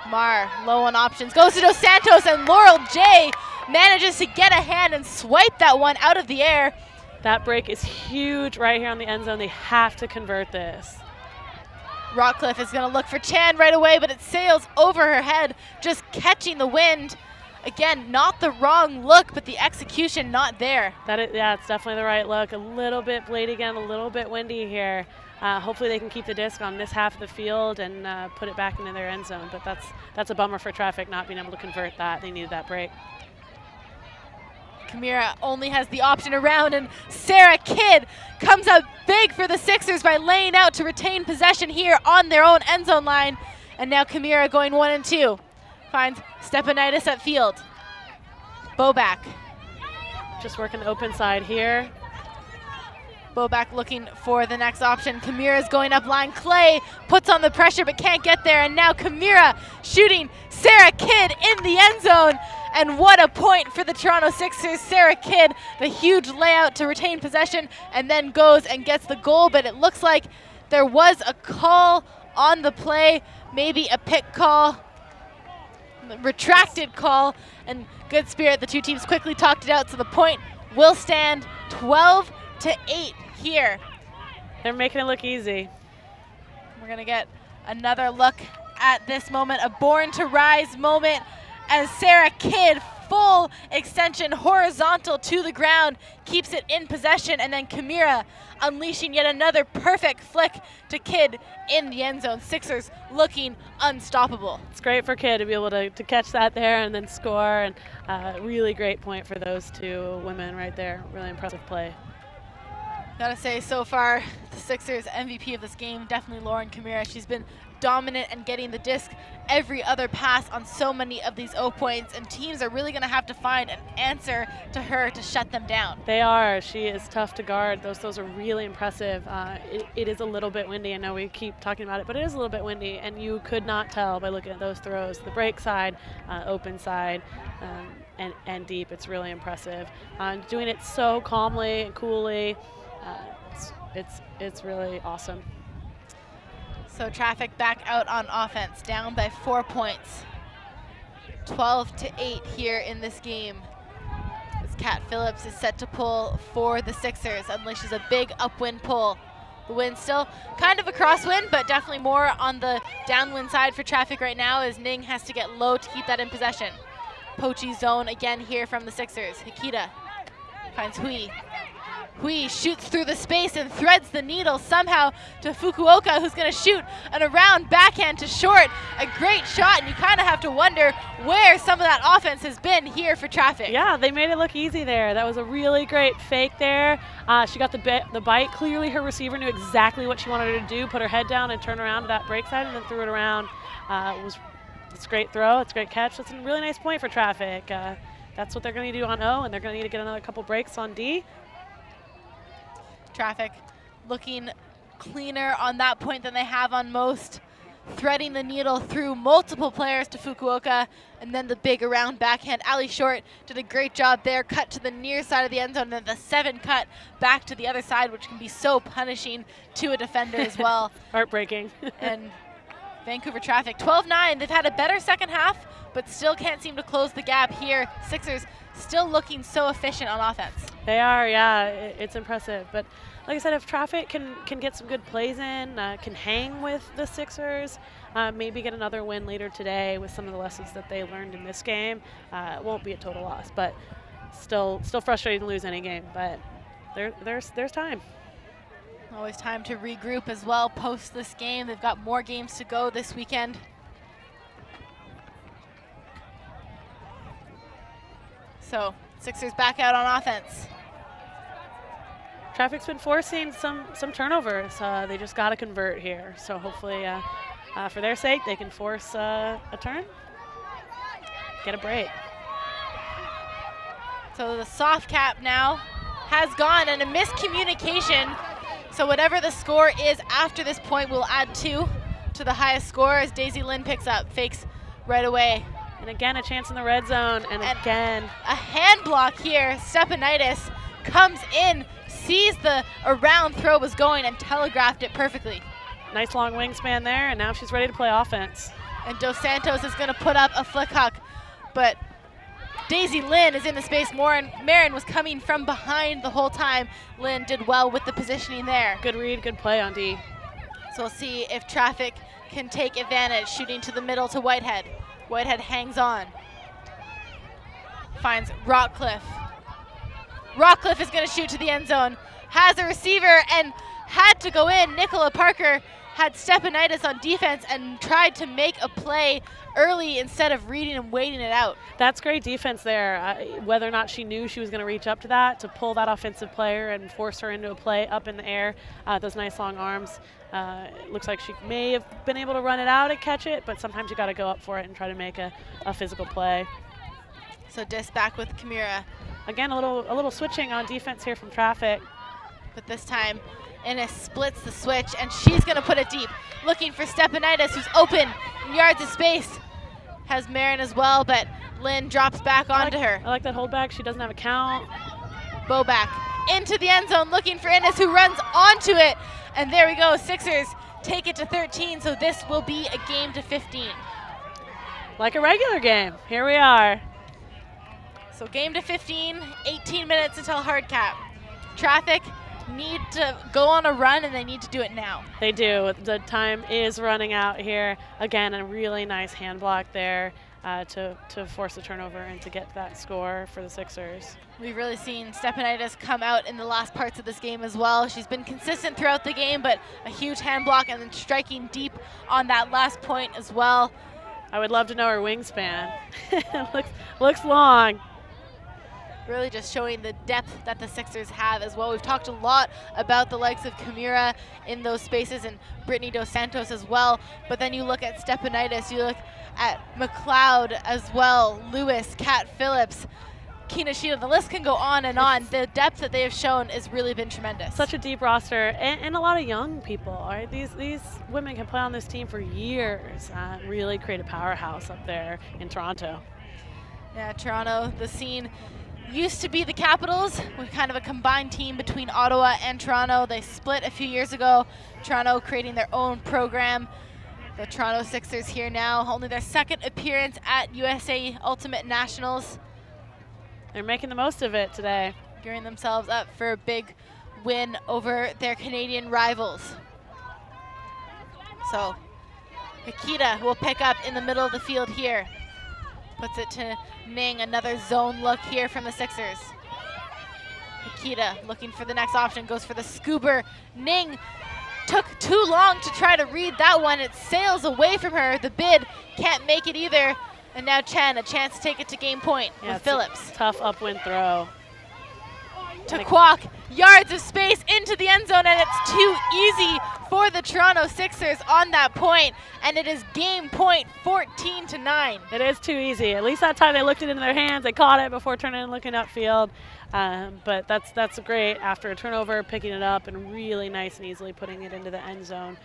Mar, low on options, goes to Dos Santos, and Laurel J manages to get a hand and swipe that one out of the air. That break is huge right here on the end zone. They have to convert this. Rockcliffe is going to look for Chan right away, but it sails over her head, just catching the wind. Again, not the wrong look, but the execution not there. Yeah, it's definitely the right look. A little bit blade again, a little bit windy here. Hopefully they can keep the disc on this half of the field and put it back into their end zone. But that's a bummer for Traffic not being able to convert that. They needed that break. Kimura only has the option around, and Sarah Kidd comes up big for the Sixers by laying out to retain possession here on their own end zone line. And now Kimura going 1 and 2. Finds Stepanitis at field. Boback. Just working the open side here. Boback looking for the next option. Kimura's going up line. Clay puts on the pressure but can't get there. And now Kimura shooting Sarah Kidd in the end zone. And what a point for the Toronto Sixers. Sarah Kidd, the huge layout to retain possession, and then goes and gets the goal. But it looks like there was a call on the play, maybe a pick call, retracted call, and good spirit. The two teams quickly talked it out, so the point will stand 12-8 here. They're making it look easy. We're going to get another look at this moment, a born to rise moment, as Sarah Kidd, full extension, horizontal to the ground, keeps it in possession, and then Kimura unleashing yet another perfect flick to Kidd in the end zone. Sixers looking unstoppable. It's great for Kidd to be able to catch that there and then score, and really great point for those two women right there. Really impressive play. Gotta say, so far, the Sixers MVP of this game, definitely Lauren Kimura. She's been dominant and getting the disc every other pass on so many of these O points, and teams are really going to have to find an answer to her to shut them down. They are. She is tough to guard. Those are really impressive. It is a little bit windy. I know we keep talking about it, but it is a little bit windy, and you could not tell by looking at those throws. The break side, open side, and deep. It's really impressive. Doing it so calmly and coolly. It's really awesome. So Traffic back out on offense, down by 4 points. 12-8 here in this game. As Kat Phillips is set to pull for the Sixers, unleashes a big upwind pull. The wind still kind of a crosswind, but definitely more on the downwind side for Traffic right now, as Ning has to get low to keep that in possession. Poachy zone again here from the Sixers. Hikita finds Hui. Hui shoots through the space and threads the needle somehow to Fukuoka, who's going to shoot an around backhand to short. A great shot, and you kind of have to wonder where some of that offense has been here for Traffic. Yeah, they made it look easy there. That was a really great fake there. She got the bite. Clearly her receiver knew exactly what she wanted her to do, put her head down and turn around to that break side, and then threw it around. It's a great throw. It's a great catch. That's a really nice point for Traffic. That's what they're going to do on O, and they're going to need to get another couple breaks on D. Traffic looking cleaner on that point than they have on most. threading the needle through multiple players to Fukuoka, and then the big around backhand. Ali Short did a great job there, cut to the near side of the end zone, and then the 7 cut back to the other side, which can be so punishing to a defender as well. Heartbreaking. And Vancouver Traffic, 12-9. They've had a better second half, but still can't seem to close the gap here. Sixers still looking so efficient on offense. They are, yeah, it's impressive. But like I said, if Traffic can get some good plays in, can hang with the Sixers, maybe get another win later today with some of the lessons that they learned in this game, it won't be a total loss. But still frustrating to lose any game. But there's time. Always time to regroup as well post this game. They've got more games to go this weekend. So Sixers back out on offense. Traffic's been forcing some turnovers. They just got to convert here. So hopefully, for their sake, they can force a turn, get a break. So the soft cap now has gone, and a miscommunication. So whatever the score is after this point, we'll add 2 to the highest score as Daisy Lynn picks up, fakes right away. And again, a chance in the red zone, and again. A hand block here. Stepanidis comes in, sees the around throw was going, and telegraphed it perfectly. Nice long wingspan there, and now she's ready to play offense. And Dos Santos is going to put up a flick huck, but Daisy Lynn is in the space more, and Marin was coming from behind the whole time. Lynn did well with the positioning there. Good read, good play on D. So we'll see if Traffic can take advantage, shooting to the middle to Whitehead. Whitehead hangs on. Finds Rockcliffe. Rockcliffe is going to shoot to the end zone. Has a receiver and had to go in. Nicola Parker had Stepanidis on defense and tried to make a play early instead of reading and waiting it out. That's great defense there. Whether or not she knew she was going to reach up to that, to pull that offensive player and force her into a play up in the air, those nice long arms. It looks like she may have been able to run it out and catch it, but sometimes you got to go up for it and try to make a physical play. So Dis back with Kimura. Again, a little switching on defense here from Traffic. But this time, Innes splits the switch, and she's going to put it deep. Looking for Stepanidis, who's open in yards of space. Has Marin as well, but Lynn drops back onto her. I like that holdback. She doesn't have a count. Boback into the end zone, looking for Innes, who runs onto it. And there we go. Sixers take it to 13, so this will be a game to 15. Like a regular game. Here we are. So game to 15, 18 minutes until hard cap. Traffic need to go on a run, and they need to do it now. They do. The time is running out here. Again, a really nice hand block there to force a turnover and to get that score for the Sixers. We've really seen Stepanidis come out in the last parts of this game as well. She's been consistent throughout the game, but a huge hand block and then striking deep on that last point as well. I would love to know her wingspan. looks long. Really just showing the depth that the Sixers have as well. We've talked a lot about the likes of Kimura in those spaces and Brittany Dos Santos as well. But then you look at Stepanidis, you look at McLeod as well, Lewis, Kat Phillips, Kinoshita. The list can go on and on. The depth that they have shown has really been tremendous. Such a deep roster and a lot of young people. All right? These women can play on this team for years. Really create a powerhouse up there in Toronto. Yeah, Toronto, the scene used to be the Capitals, with kind of a combined team between Ottawa and Toronto. They split a few years ago, Toronto creating their own program. The Toronto Sixers here now, only their second appearance at USA Ultimate Nationals. They're making the most of it today. Gearing themselves up for a big win over their Canadian rivals. So, Hikita will pick up in the middle of the field here. Puts it to Ning, another zone look here from the Sixers. Hikita looking for the next option, goes for the scoober. Ning took too long to try to read that one. It sails away from her. The bid can't make it either. And now Chen, a chance to take it to game point with Phillips. Tough upwind throw. To Kwok, yards of space into the end zone, and it's too easy for the Toronto Sixers on that point, and it is game point 14-9. It is too easy. At least that time they looked it into their hands, they caught it before turning and looking upfield. But that's great after a turnover, picking it up and really nice and easily putting it into the end zone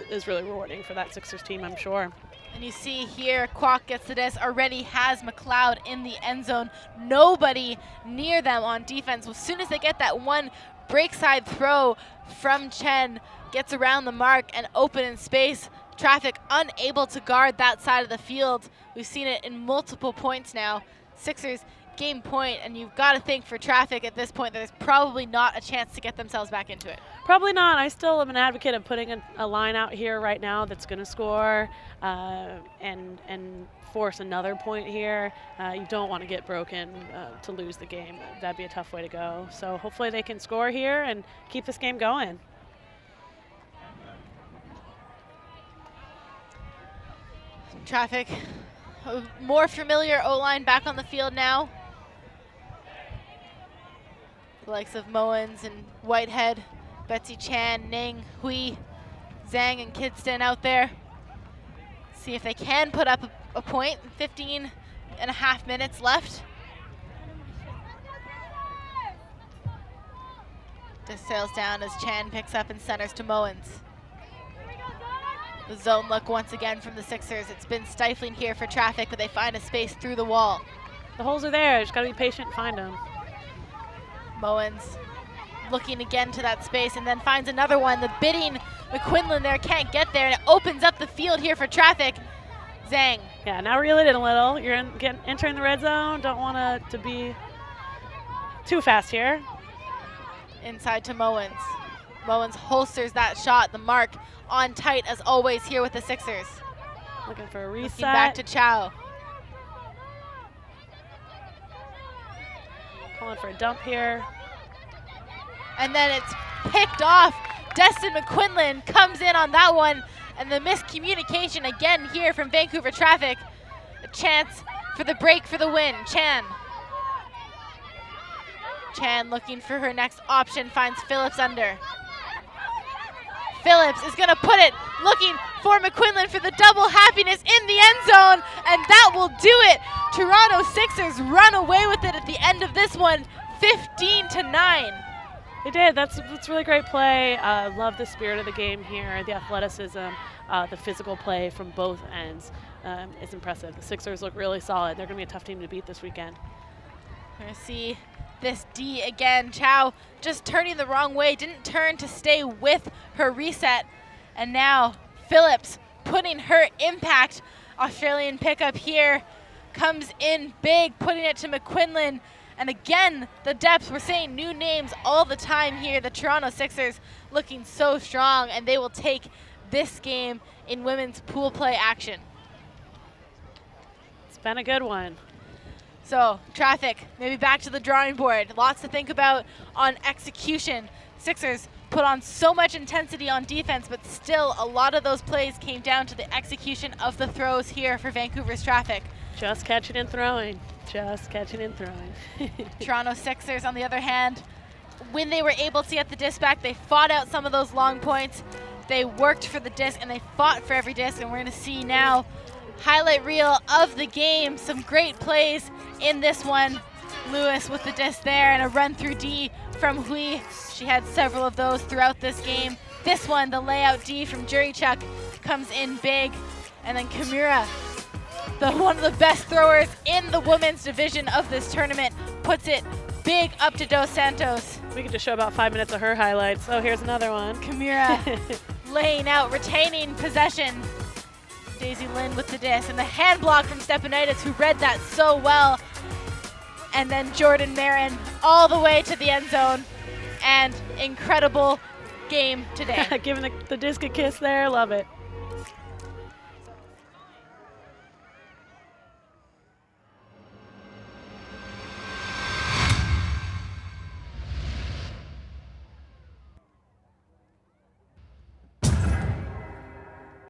is really rewarding for that Sixers team, I'm sure. And you see here, Kwok gets the disc, already has McLeod in the end zone. Nobody near them on defense. As soon as they get that one break side throw from Chen, gets around the mark and open in space. Traffic unable to guard that side of the field. We've seen it in multiple points now. Sixers game point, and you've got to think for Traffic at this point that there's probably not a chance to get themselves back into it. Probably not. I still am an advocate of putting a line out here right now that's going to score and force another point here. You don't want to get broken to lose the game. That'd be a tough way to go. So hopefully they can score here and keep this game going. Traffic, a more familiar O-line back on the field now. The likes of Moens and Whitehead, Betsy Chan, Ning, Hui, Zhang, and Kidston out there. See if they can put up a point. 15.5 minutes left. Just sails down as Chan picks up and centers to Moens. The zone look once again from the Sixers. It's been stifling here for Traffic, but they find a space through the wall. The holes are there. Just got to be patient and find them. Moens looking again to that space and then finds another one. The bidding McQuinlan there can't get there, and it opens up the field here for Traffic. Zhang. Yeah, now reel it in a little. You're entering the red zone. Don't want to be too fast here. Inside to Moens. Moens holsters that shot. The mark on tight as always here with the Sixers. Looking for a reset. Looking back to Chow. Calling for a dump here. And then it's picked off. Destin McQuinlan comes in on that one, and the miscommunication again here from Vancouver Traffic. A chance for the break for the win. Chan looking for her next option, finds Phillips under. Phillips is gonna put it, looking for McQuinlan for the double happiness in the end zone, and that will do it. Toronto Sixers run away with it at the end of this one, 15-9. They did. That's really great play. Love the spirit of the game here, the athleticism, the physical play from both ends is impressive. The Sixers look really solid. They're going to be a tough team to beat this weekend. We're going to see this D again. Chow just turning the wrong way, didn't turn to stay with her reset. And now Phillips putting her impact. Australian pickup here comes in big, putting it to McQuinlan. And again, the depth, we're saying new names all the time here. The Toronto Sixers looking so strong, and they will take this game in women's pool play action. It's been a good one. So, Traffic, maybe back to the drawing board. Lots to think about on execution. Sixers put on so much intensity on defense, but still a lot of those plays came down to the execution of the throws here for Vancouver's Traffic. Just catching and throwing. Just catching and throwing. Toronto Sixers, on the other hand, when they were able to get the disc back, they fought out some of those long points. They worked for the disc, and they fought for every disc, and we're going to see now highlight reel of the game. Some great plays in this one. Lewis with the disc there, and a run through D from Hui. She had several of those throughout this game. This one, the layout D from Jurichuk, comes in big. And then Kimura, one of the best throwers in the women's division of this tournament, puts it big up to Dos Santos. We could just show about 5 minutes of her highlights. Oh, here's another one. Kimura laying out, retaining possession. Daisy Lynn with the disc, and the hand block from Stepanidis, who read that so well. And then Jordan Marin all the way to the end zone. And incredible game today. Giving the disc a kiss there, love it.